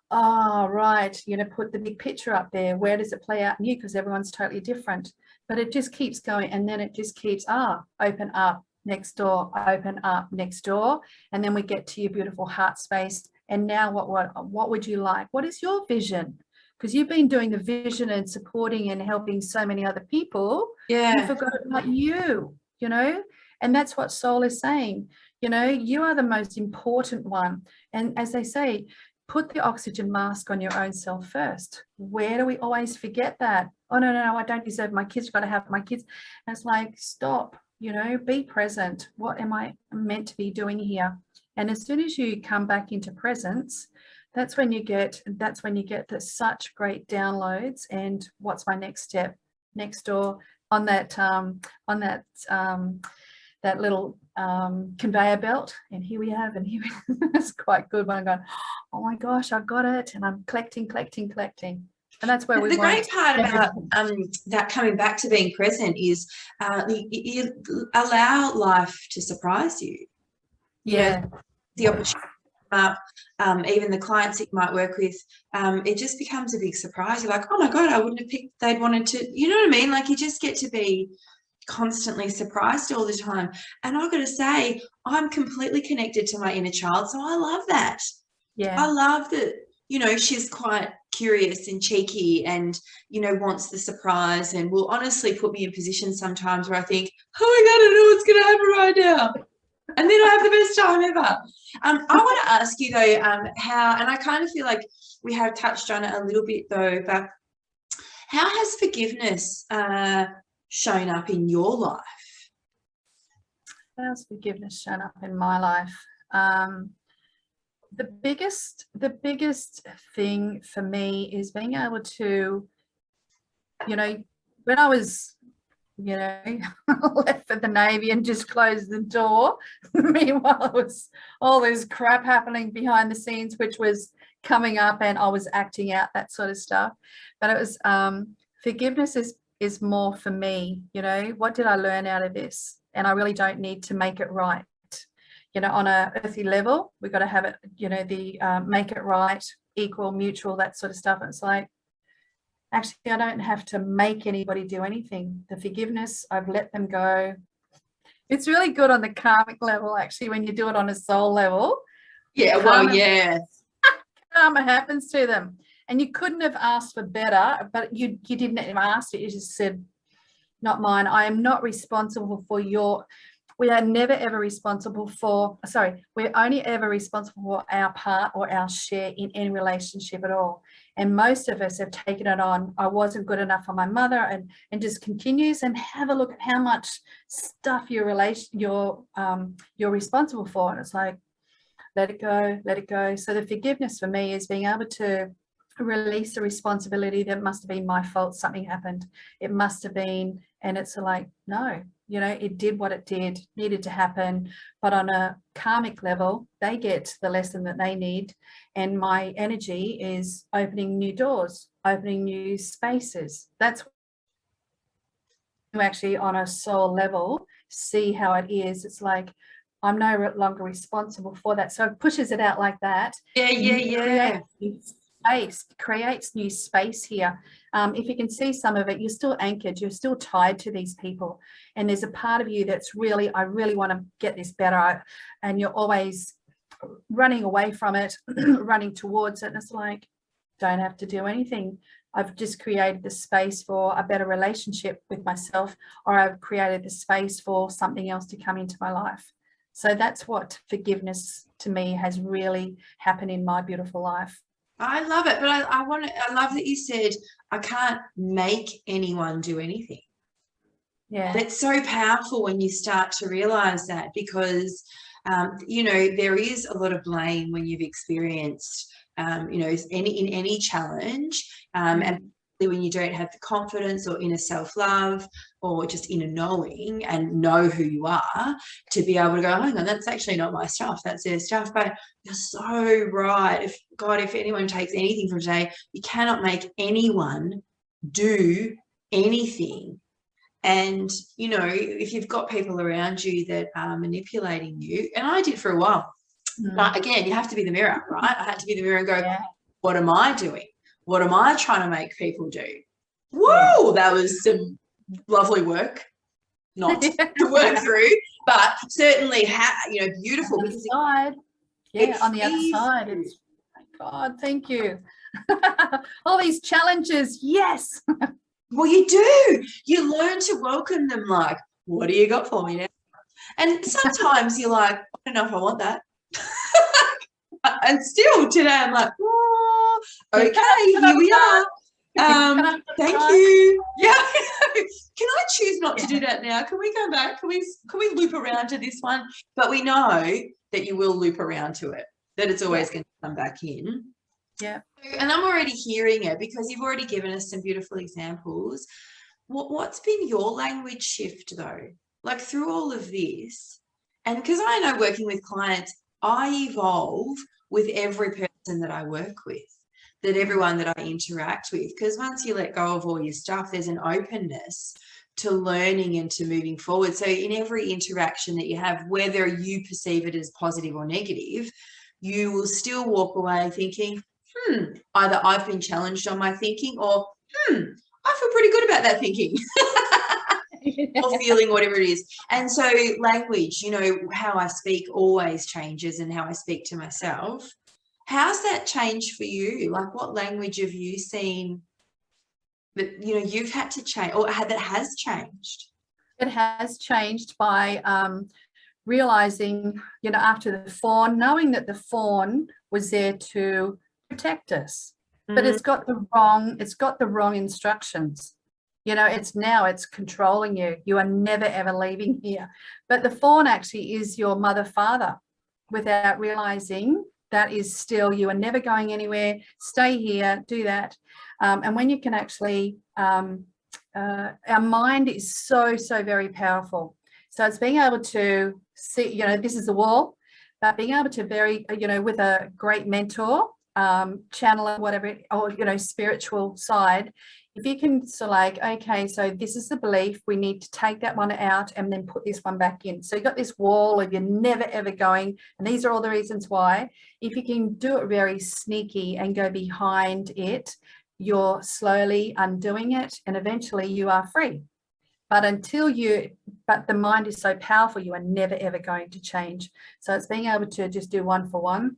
oh, right, you know, put the big picture up there. Where does it play out in you? Because everyone's totally different. But it just keeps going. And then it just keeps, open up, next door, open up, next door. And then we get to your beautiful heart space. And now what would you like? What is your vision? Because you've been doing the vision and supporting and helping so many other people. Yeah. You forgot about you, you know? And that's what soul is saying. You know, you are the most important one. And as they say, put the oxygen mask on your own self first. Where do we always forget that? Oh, no, I don't deserve my kids. I've got to have my kids. And it's like, stop, you know, be present. What am I meant to be doing here? And as soon as you come back into presence, that's when you get such great downloads. And what's my next step? Next door on that that little conveyor belt, and here we have, and here it's quite good when I'm going, oh my gosh, I've got it, and I'm collecting, and that's where we the great part about that coming back to being present is you allow life to surprise you. Yeah, the opportunity up, even the clients that you might work with, it just becomes a big surprise. You're like, oh my God, I wouldn't have picked, they'd wanted to, you know what I mean? Like, you just get to be constantly surprised all the time. And I've got to say, I'm completely connected to my inner child, so I love that. Yeah, I love that, you know, she's quite curious and cheeky and, you know, wants the surprise, and will honestly put me in positions sometimes where I think, oh my God, I know what's going to happen right now. And then I have the best time ever. I want to ask you though, how, and I kind of feel like we have touched on it a little bit though, but how has forgiveness shown up in your life? how's forgiveness shown up in my life? The biggest thing for me is being able to, you know, when I was, you know, left for the Navy and just closed the door. Meanwhile, it was all this crap happening behind the scenes, which was coming up, and I was acting out that sort of stuff. But it was forgiveness is more for me, you know, what did I learn out of this? And I really don't need to make it right. You know, on a earthy level, we've got to have it, you know, the make it right, equal, mutual, that sort of stuff. And it's like, actually, I don't have to make anybody do anything. The forgiveness, I've let them go. It's really good on the karmic level, actually, when you do it on a soul level. Yeah, well, yeah. Karma happens to them. And you couldn't have asked for better, but you didn't even ask it. You just said, not mine. I am not responsible for your... We are never ever responsible for, we're only ever responsible for our part or our share in any relationship at all. And most of us have taken it on, I wasn't good enough for my mother, and just continues. And have a look at how much stuff you're responsible for. And it's like, let it go. So the forgiveness for me is being able to release the responsibility that must have been my fault, something happened. It must have been, and it's like, no. You know, it did what it did, needed to happen. But on a karmic level, they get the lesson that they need. And my energy is opening new doors, opening new spaces. That's actually on a soul level, see how it is. It's like, I'm no longer responsible for that. So it pushes it out like that. Yeah. Creates new space here. If you can see some of it, you're still anchored, you're still tied to these people, and there's a part of you that's really, I really want to get this better, and you're always running away from it, running towards it, and it's like, don't have to do anything. I've just created the space for a better relationship with myself, or I've created the space for something else to come into my life. So that's what forgiveness to me has really happened in my beautiful life. I love it. But I love that you said, I can't make anyone do anything. Yeah. And it's so powerful when you start to realize that, because, you know, there is a lot of blame when you've experienced, you know, in any challenge, and when you don't have the confidence or inner self-love or just inner knowing and know who you are, to be able to go, hang on, that's actually not my stuff, that's their stuff. But you're so right. If anyone takes anything from today, you cannot make anyone do anything. And, you know, if you've got people around you that are manipulating you, and I did for a while, but again, you have to be the mirror, right? I had to be the mirror and go, what am I doing? What am I trying to make people do? Whoa, that was some lovely work, not to work through, but certainly, you know, beautiful. On the side. Yeah, on the other side. It's, oh my God, thank you. All these challenges, yes. Well, you do. You learn to welcome them like, what do you got for me now? And sometimes you're like, I don't know if I want that. And still today I'm like, oh, okay, here we are. Thank you. Yeah. Can I choose not to do that now? Can we go back? Can we loop around to this one? But we know that you will loop around to it, that it's always going to come back in. Yeah. And I'm already hearing it, because you've already given us some beautiful examples. What's been your language shift though? Like through all of this, and because I know working with clients, I evolve with every person that I work with, that everyone that I interact with, because once you let go of all your stuff, there's an openness to learning and to moving forward. So in every interaction that you have, whether you perceive it as positive or negative, you will still walk away thinking, either I've been challenged on my thinking, or I feel pretty good about that thinking. Or feeling, whatever it is. And so language, you know, how I speak always changes, and how I speak to myself. How's that changed for you? Like, what language have you seen that, you know, you've had to change, or that has changed? It has changed by realizing, you know, after the fawn, knowing that the fawn was there to protect us, but it's got the wrong instructions. You know, it's controlling you. You are never, ever leaving here. But the fawn actually is your mother, father, without realizing that is still, you are never going anywhere. Stay here, do that. And when you can actually, our mind is so very powerful. So it's being able to see, you know, this is the wall, but being able to you know, with a great mentor, channel or whatever, or, you know, spiritual side, if you can sort of like, okay, so this is the belief, we need to take that one out and then put this one back in. So you've got this wall of you're never, ever going, and these are all the reasons why. If you can do it very sneaky and go behind it, you're slowly undoing it, and eventually you are free. But but the mind is so powerful, you are never, ever going to change. So it's being able to just do one for one.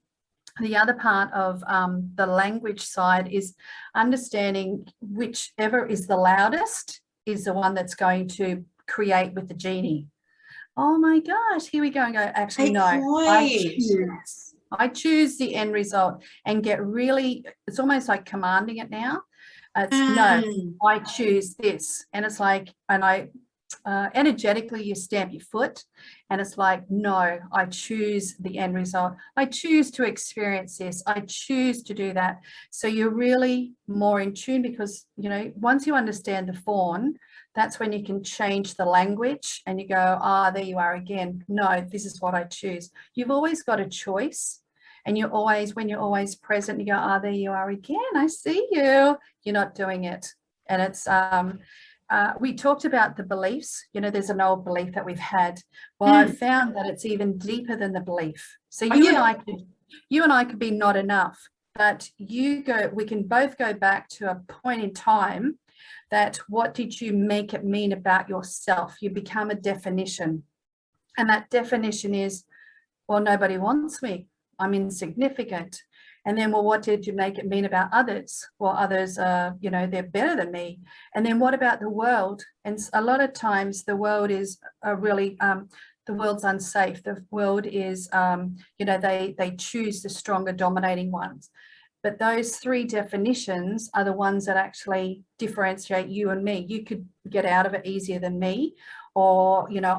The other part of the language side is understanding whichever is the loudest is the one that's going to create with the genie. Oh my gosh, here we go, and go, actually, no, I choose the end result, and get really, it's almost like commanding it now. It's no, I choose this. And it's like, and I energetically you stamp your foot, and it's like, no, I choose the end result. I choose to experience this. I choose to do that. So you're really more in tune, because, you know, once you understand the fawn, that's when you can change the language, and you go, there you are again. No, this is what I choose. You've always got a choice. And you're always, when you're always present, you go, there you are again. I see you. You're not doing it. And it's, we talked about the beliefs. You know, there's an old belief that we've had. Well, I've found that it's even deeper than the belief. So you and I could be not enough, but we can both go back to a point in time that what did you make it mean about yourself? You become a definition. And that definition is, well, nobody wants me. I'm insignificant. And then, well, what did you make it mean about others? Well, others are, you know, they're better than me. And then what about the world? And a lot of times the world is really, the world's unsafe. The world is, you know, they choose the stronger dominating ones. But those three definitions are the ones that actually differentiate you and me. You could get out of it easier than me, or, you know,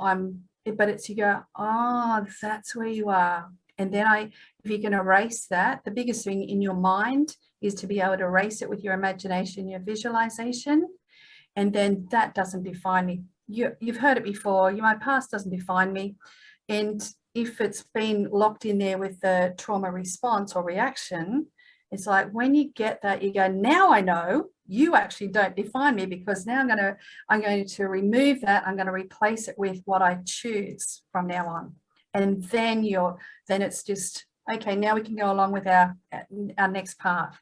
but it's you go, oh, that's where you are. And then if you can erase that, the biggest thing in your mind is to be able to erase it with your imagination, your visualization. And then that doesn't define me. You've heard it before. My past doesn't define me. And if it's been locked in there with the trauma response or reaction, it's like when you get that, you go, now I know you actually don't define me, because now I'm going to remove that. I'm going to replace it with what I choose from now on. And then it's just, okay, now we can go along with our next part.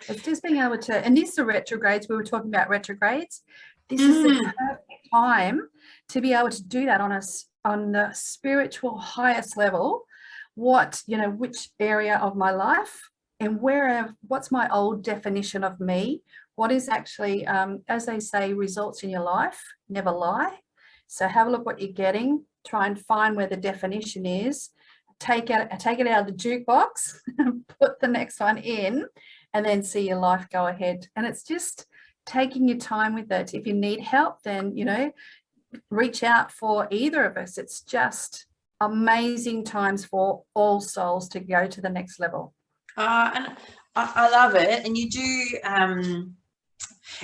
It's just being able to, and this is the retrogrades. We were talking about retrogrades. This is the perfect time to be able to do that on the spiritual highest level. Which area of my life and what's my old definition of me? What is actually, as they say, results in your life never lie. So have a look what you're getting. Try and find where the definition is. Take it out of the jukebox, put the next one in, and then see your life go ahead. And it's just taking your time with it. If you need help, then, reach out for either of us. It's just amazing times for all souls to go to the next level. And I love it. And you do,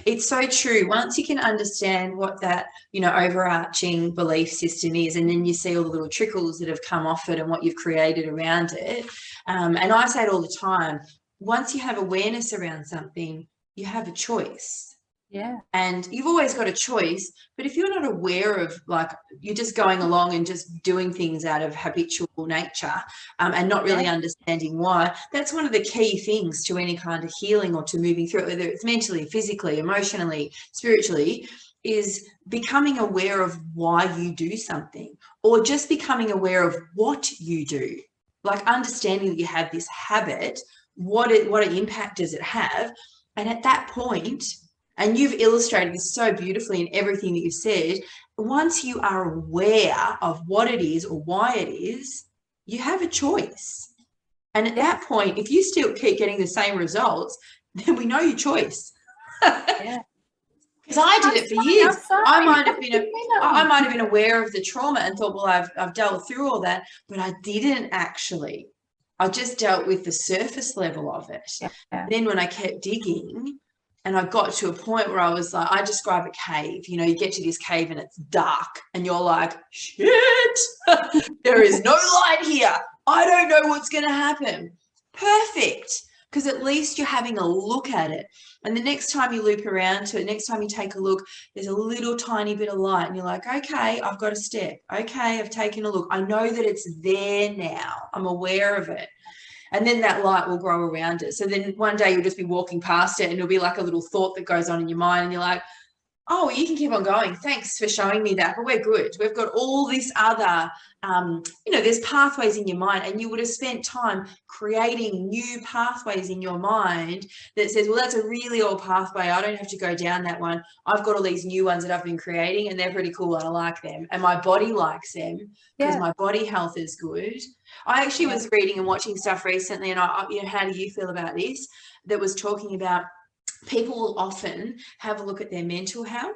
it's so true. Once you can understand what that, overarching belief system is, and then you see all the little trickles that have come off it and what you've created around it. And I say it all the time, once you have awareness around something, you have a choice. Yeah. And you've always got a choice, but if you're not aware of, like, you're just going along and just doing things out of habitual nature, and not really understanding why, that's one of the key things to any kind of healing or to moving through it, whether it's mentally, physically, emotionally, spiritually, is becoming aware of why you do something, or just becoming aware of what you do, like understanding that you have this habit, what impact does it have? And at that point, and you've illustrated this so beautifully in everything that you've said, once you are aware of what it is or why it is, you have a choice. And at that point, if you still keep getting the same results, then we know your choice. Yeah. Because I did it for years. I might have been aware of the trauma and thought, well, I've dealt through all that, but I didn't actually. I just dealt with the surface level of it. Yeah. Then when I kept digging, and I got to a point where I was like, I describe a cave. You get to this cave and it's dark and you're like, shit, there is no light here. I don't know what's going to happen. Perfect. Because at least you're having a look at it. And the next time you loop around to it, next time you take a look, there's a little tiny bit of light and you're like, okay, I've got a step. Okay, I've taken a look. I know that it's there now. I'm aware of it. And then that light will grow around it. So then one day you'll just be walking past it and it'll be like a little thought that goes on in your mind and you're like, oh, you can keep on going. Thanks for showing me that, but we're good. We've got all this other, there's pathways in your mind, and you would have spent time creating new pathways in your mind that says, well, that's a really old pathway. I don't have to go down that one. I've got all these new ones that I've been creating and they're pretty cool and I like them. And my body likes them because my body health is good. I actually was reading and watching stuff recently, and how do you feel about this? That was talking about people will often have a look at their mental health.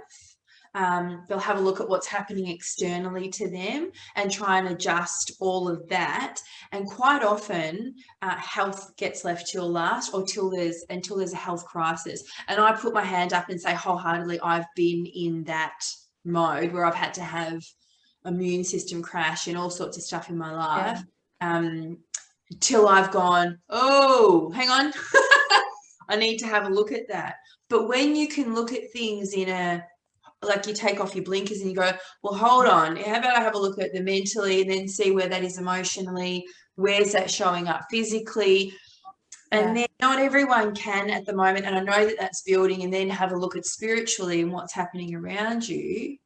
They'll have a look at what's happening externally to them and try and adjust all of that. And quite often, health gets left till last, or until there's a health crisis. And I put my hand up and say wholeheartedly, I've been in that mode where I've had to have immune system crash and all sorts of stuff in my life. Till I've gone, oh, hang on. I need to have a look at that. But when you can look at things like you take off your blinkers and you go, well, hold on, how about I have a look at the mentally and then see where that is emotionally, where's that showing up physically? And then not everyone can at the moment, and I know that that's building, and then have a look at spiritually and what's happening around you.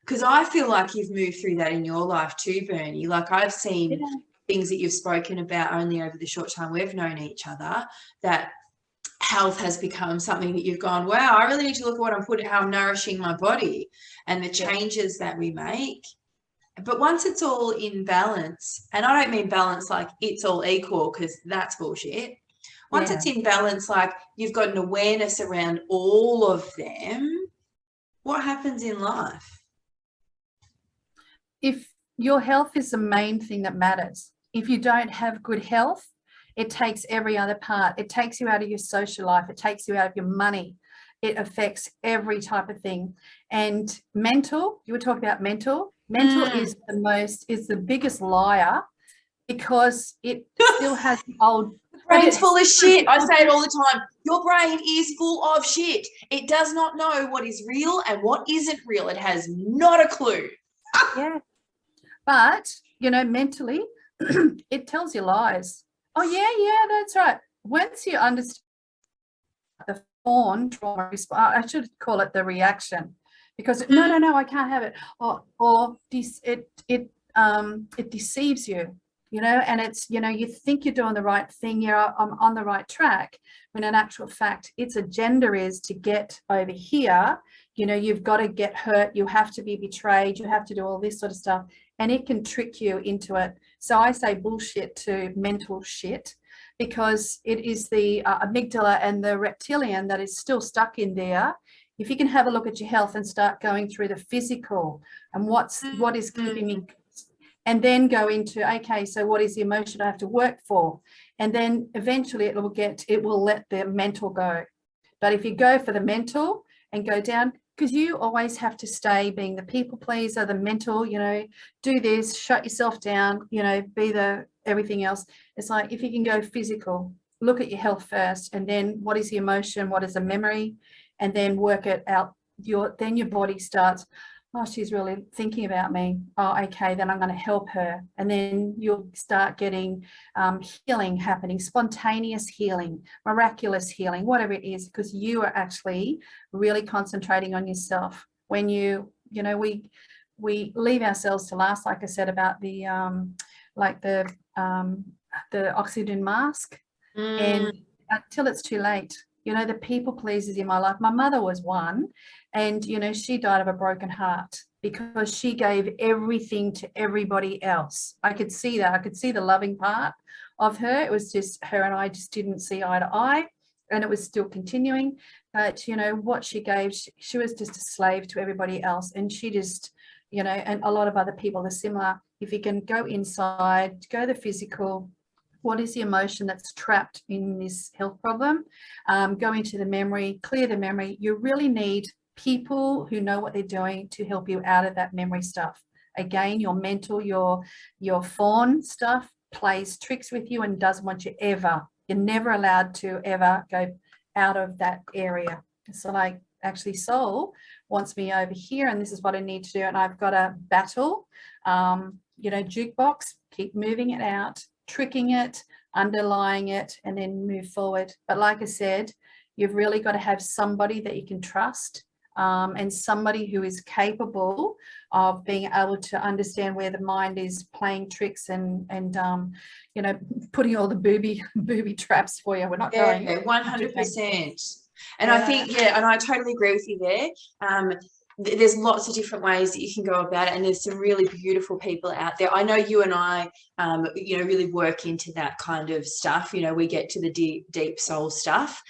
Because I feel like you've moved through that in your life too, Bernie. Like I've seen things that you've spoken about only over the short time we've known each other, that health has become something that you've gone, wow, I really need to look at how I'm nourishing my body and the changes that we make. But once it's all in balance, and I don't mean balance like it's all equal, because that's bullshit. Once it's in balance, like you've got an awareness around all of them, what happens in life? If your health is the main thing that matters, if you don't have good health, it takes every other part. It takes you out of your social life. It takes you out of your money. It affects every type of thing. And mental, you were talking about mental. Mental is the biggest liar, because it still has the old brain's full of shit. I say it all the time. Your brain is full of shit. It does not know what is real and what isn't real. It has not a clue. Yeah. But, mentally, it tells you lies. Oh, yeah, that's right. Once you understand the fawn trauma response, I should call it the reaction, because no, I can't have it. Or it deceives you, and it's, you think you're doing the right thing, I'm on the right track, when in actual fact, its agenda is to get over here. You've got to get hurt, you have to be betrayed, you have to do all this sort of stuff, and it can trick you into it. So I say bullshit to mental shit, because it is the amygdala and the reptilian that is still stuck in there. If you can have a look at your health and start going through the physical and what is keeping me, and then go into, okay, so what is the emotion I have to work for? And then eventually it will let the mental go. But if you go for the mental and go down, because you always have to stay being the people pleaser, the mental, do this, shut yourself down, be the everything else. It's like, if you can go physical, look at your health first, and then what is the emotion, what is the memory, and then work it out. Then your body starts, oh, she's really thinking about me. Oh, okay, then I'm going to help her. And then you'll start getting healing happening, spontaneous healing, miraculous healing, whatever it is, because you are actually really concentrating on yourself. When we leave ourselves to last, like I said about the oxygen mask, and until it's too late. The people pleasers in my life. My mother was one, and she died of a broken heart because she gave everything to everybody else. I could see that. I could see the loving part of her. It was just her and I just didn't see eye to eye, and it was still continuing. But what she gave, she was just a slave to everybody else, and she just, and a lot of other people are similar. If you can go inside, go the physical. What is the emotion that's trapped in this health problem? Go into the memory, clear the memory. You really need people who know what they're doing to help you out of that memory stuff. Again, your mental, your fawn stuff plays tricks with you and doesn't want you ever. You're never allowed to ever go out of that area. So like, actually, soul wants me over here, and this is what I need to do. And I've got a battle, jukebox, keep moving it out, tricking it, underlying it, and then move forward. But like I said, you've really got to have somebody that you can trust, and somebody who is capable of being able to understand where the mind is playing tricks and putting all the booby traps for you. We're not going 100%. And I think, and I totally agree with you there. There's lots of different ways that you can go about it, and there's some really beautiful people out there. I know you and I, really work into that kind of stuff. We get to the deep soul stuff.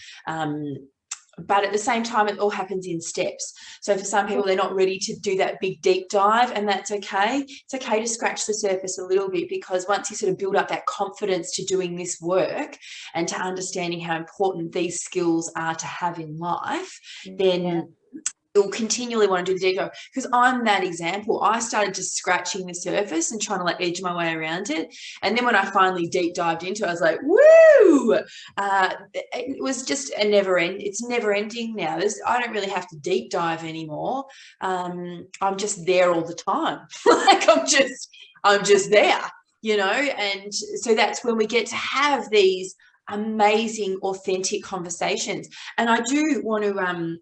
But at the same time, it all happens in steps. So for some people, they're not ready to do that big deep dive, and that's okay. It's okay to scratch the surface a little bit, because once you sort of build up that confidence to doing this work and to understanding how important these skills are to have in life, then you'll continually want to do the deep dive. Because I'm that example. I started just scratching the surface and trying to edge my way around it. And then when I finally deep dived into it, I was like, woo! It was just it's never ending now. I don't really have to deep dive anymore. I'm just there all the time. I'm just there, and so that's when we get to have these amazing, authentic conversations. And I do want to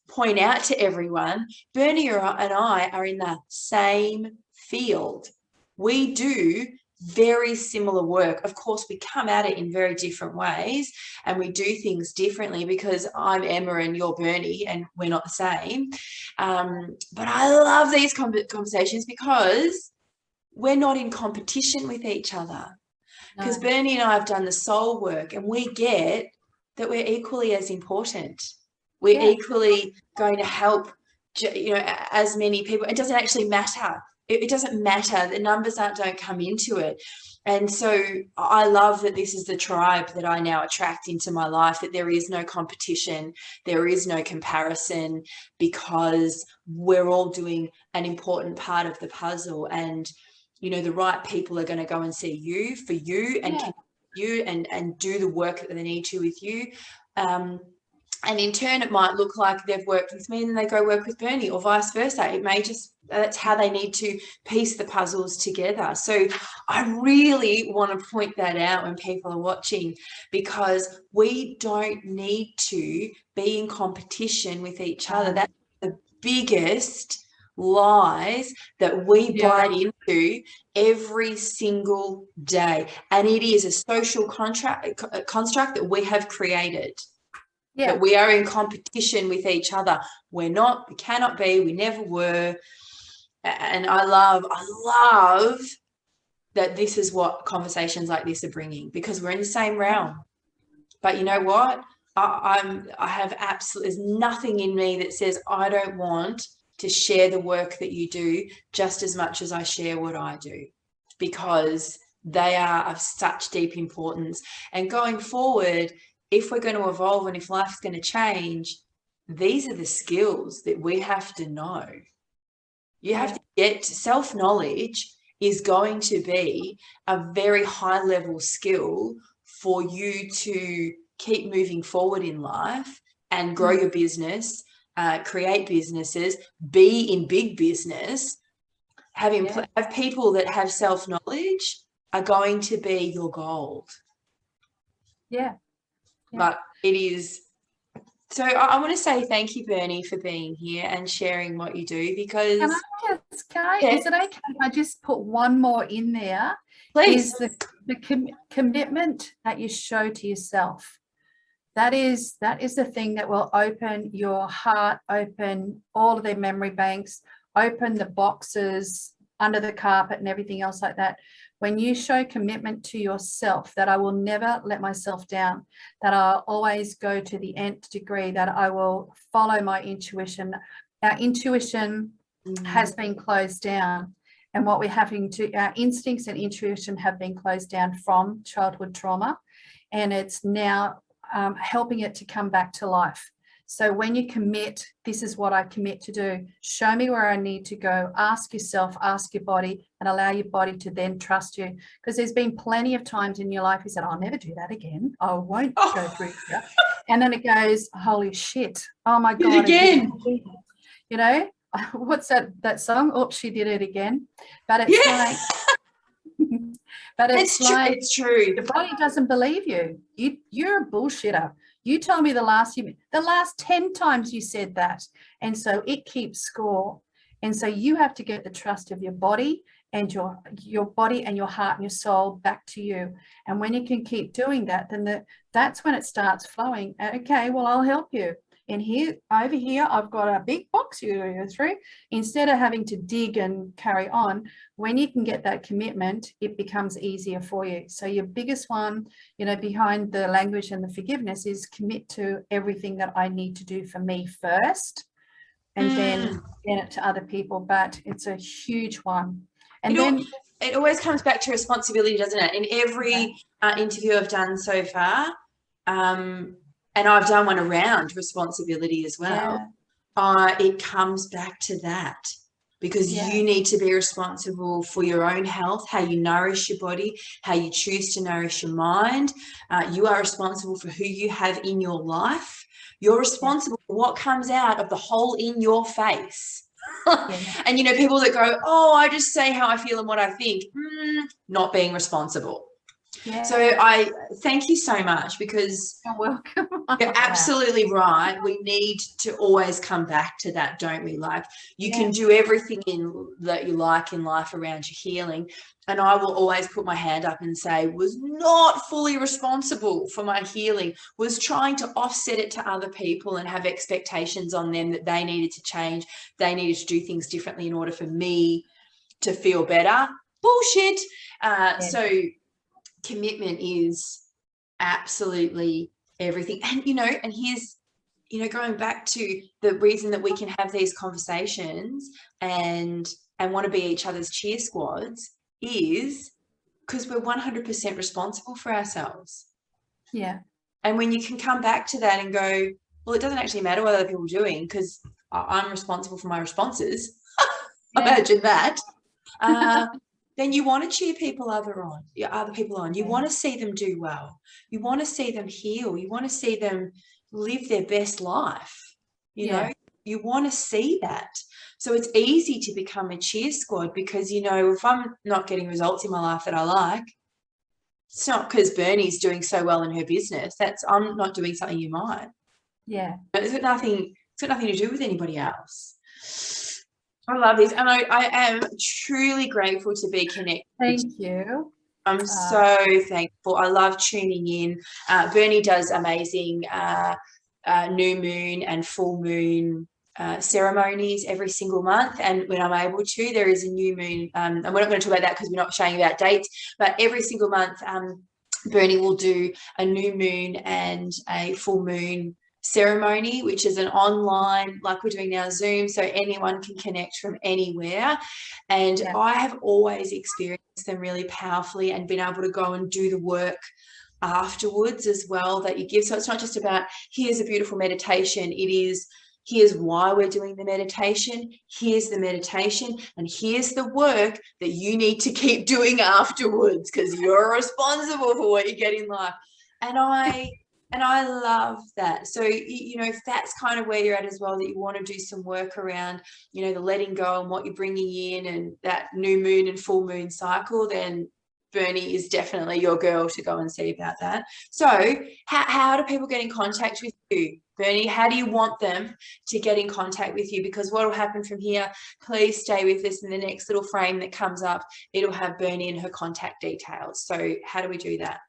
point out to everyone, Bernie and I are in the same field. We do very similar work. Of course, we come at it in very different ways, and we do things differently, because I'm Emma and you're Bernie, and we're not the same. But I love these conversations because we're not in competition with each other. because Bernie and I have done the soul work, and we get that we're equally as important. We're equally going to help, as many people. It doesn't actually matter. It doesn't matter. The numbers don't come into it. And so I love that this is the tribe that I now attract into my life, that there is no competition, there is no comparison, because we're all doing an important part of the puzzle. And, the right people are going to go and see you for you and you and do the work that they need to with you. And in turn, it might look like they've worked with me and then they go work with Bernie, or vice versa. It may just, that's how they need to piece the puzzles together. So I really want to point that out when people are watching, because we don't need to be in competition with each other. That's the biggest lies that we bite into every single day. And it is a social construct that we have created. That we are in competition with each other. We're not, we cannot be, we never were. And I love that this is what conversations like this are bringing, because we're in the same realm. But you know what? I have absolutely, there's nothing in me that says I don't want to share the work that you do just as much as I share what I do, because they are of such deep importance. And going forward, if we're going to evolve and if life's going to change, these are the skills that we have to know. You have to get self-knowledge is going to be a very high level skill for you to keep moving forward in life and grow your business, create businesses, be in big business. Have people that have self-knowledge are going to be your gold. But it is. So I want to say thank you, Bernie, for being here and sharing what you do, because is it okay if I just put one more in there? Please. Is the commitment that you show to yourself. That is the thing that will open your heart, open all of their memory banks, open the boxes under the carpet and everything else like that. When you show commitment to yourself, that I will never let myself down, that I'll always go to the nth degree, that I will follow my intuition. Our intuition has been closed down, and what we're having to, our instincts and intuition have been closed down from childhood trauma, and it's now helping it to come back to life. So when you commit, this is what I commit to do. Show me where I need to go. Ask yourself, ask your body, and allow your body to then trust you. Because there's been plenty of times in your life you said, I'll never do that again. I won't go through here. And then it goes, holy shit. Oh my God. Again. What's that song? Oh, she did it again. But it's like, but it's true. The body doesn't believe you. You're a bullshitter. You tell me the last 10 times you said that. And so it keeps score. And so you have to get the trust of your body and your body and your heart and your soul back to you. And when you can keep doing that, then that's when it starts flowing. Okay, well, I'll help you. And over here, I've got a big box you go through. Instead of having to dig and carry on, when you can get that commitment, it becomes easier for you. So your biggest one, behind the language and the forgiveness, is commit to everything that I need to do for me first, and then get it to other people. But it's a huge one. And then it always comes back to responsibility, doesn't it? In every interview I've done so far, and I've done one around responsibility as well. It comes back to that, because you need to be responsible for your own health, how you nourish your body, how you choose to nourish your mind. You are responsible for who you have in your life. You're responsible for what comes out of the hole in your face. And, people that go, oh, I just say how I feel and what I think, not being responsible. So I thank you so much, because you're welcome. You're absolutely right. We need to always come back to that, don't we? Like, you can do everything that you like in life around your healing. And I will always put my hand up and say, was not fully responsible for my healing, was trying to offset it to other people and have expectations on them that they needed to change. They needed to do things differently in order for me to feel better. Bullshit. So commitment is absolutely everything. And, you know, and here's, you know, going back to the reason that we can have these conversations and want to be each other's cheer squads is because we're 100% responsible for ourselves. Yeah. And when you can come back to that and go, well, it doesn't actually matter what other people are doing because I'm responsible for my responses. Imagine that. Then you want to cheer other people on. You want to see them do well. You want to see them heal. You want to see them live their best life. You know, you want to see that. So it's easy to become a cheer squad because, you know, if I'm not getting results in my life that I like, it's not because Bernie's doing so well in her business. I'm not doing something you might. Yeah. It's got nothing to do with anybody else. I love this. And I am truly grateful to be connected. Thank you. I'm so thankful. I love tuning in. Bernie does amazing new moon and full moon ceremonies every single month. And when I'm able to, there is a new moon. And we're not going to talk about that because we're not showing about dates, but every single month, Bernie will do a new moon and a full moon ceremony, which is an online, like we're doing now, Zoom, so anyone can connect from anywhere. And I have always experienced them really powerfully and been able to go and do the work afterwards as well that you give. So it's not just about here's a beautiful meditation. It is here's why we're doing the meditation, here's the meditation, and here's the work that you need to keep doing afterwards because you're responsible for what you get in life. And I love that. So, you know, if that's kind of where you're at as well, that you want to do some work around, you know, the letting go and what you're bringing in and that new moon and full moon cycle, then Bernie is definitely your girl to go and see about that. So how do people get in contact with you, Bernie? How do you want them to get in contact with you? Because what will happen from here, please stay with us in the next little frame that comes up. It'll have Bernie and her contact details. So how do we do that?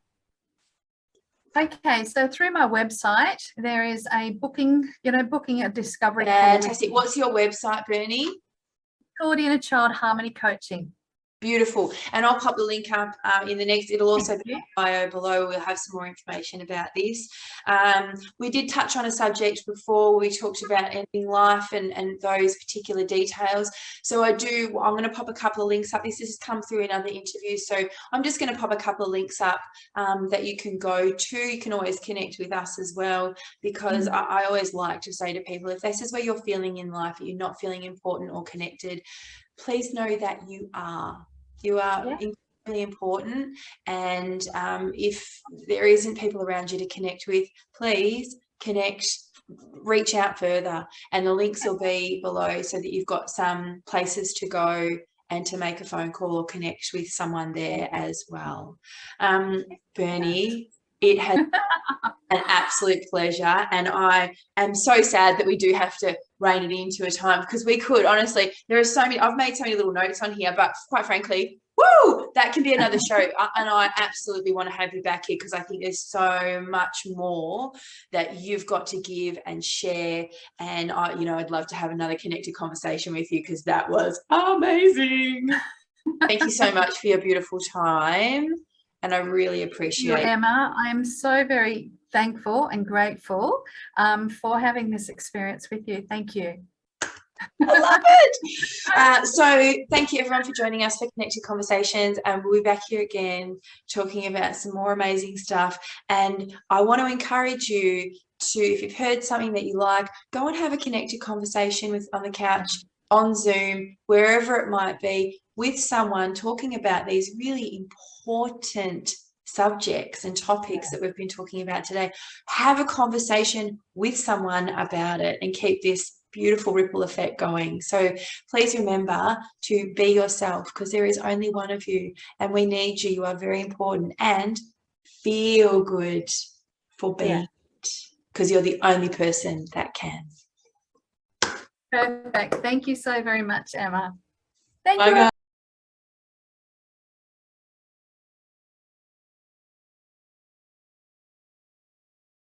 Okay, so through my website, there is a booking a discovery call. Fantastic. What's your website, Bernie? Called Inner Child Harmony Coaching. Beautiful. And I'll pop the link up in the next, it'll also be in the bio below. We'll have some more information about this. We did touch on a subject before. We talked about ending life and those particular details. So I'm going to pop a couple of links up. This has come through in other interviews. So I'm just going to pop a couple of links up that you can go to. You can always connect with us as well, because I always like to say to people, if this is where you're feeling in life, you're not feeling important or connected, please know that you are incredibly important. And if there isn't people around you to connect with, please reach out further. And the links will be below so that you've got some places to go and to make a phone call or connect with someone there as well. Bernie, it has an absolute pleasure, and I am so sad that we do have to rein it into a time, because we could honestly, there are so many, I've made so many little notes on here, but quite frankly, that can be another show. And I absolutely want to have you back here, because I think there's so much more that you've got to give and share. And I'd love to have another connected conversation with you, because that was amazing. Thank you so much for your beautiful time. And I really appreciate it. Emma, I am so very thankful and grateful for having this experience with you. Thank you. I love it. So thank you everyone for joining us for Connected Conversations, and we'll be back here again talking about some more amazing stuff. And I want to encourage you to, if you've heard something that you like, go and have a connected conversation on the couch, on Zoom, wherever it might be, with someone talking about these really important subjects and topics that we've been talking about today. Have a conversation with someone about it and keep this beautiful ripple effect going. So please remember to be yourself, because there is only one of you and we need you. You are very important, and feel good for being it, because you're the only person that can. Perfect. Thank you so very much, Emma. Thank you.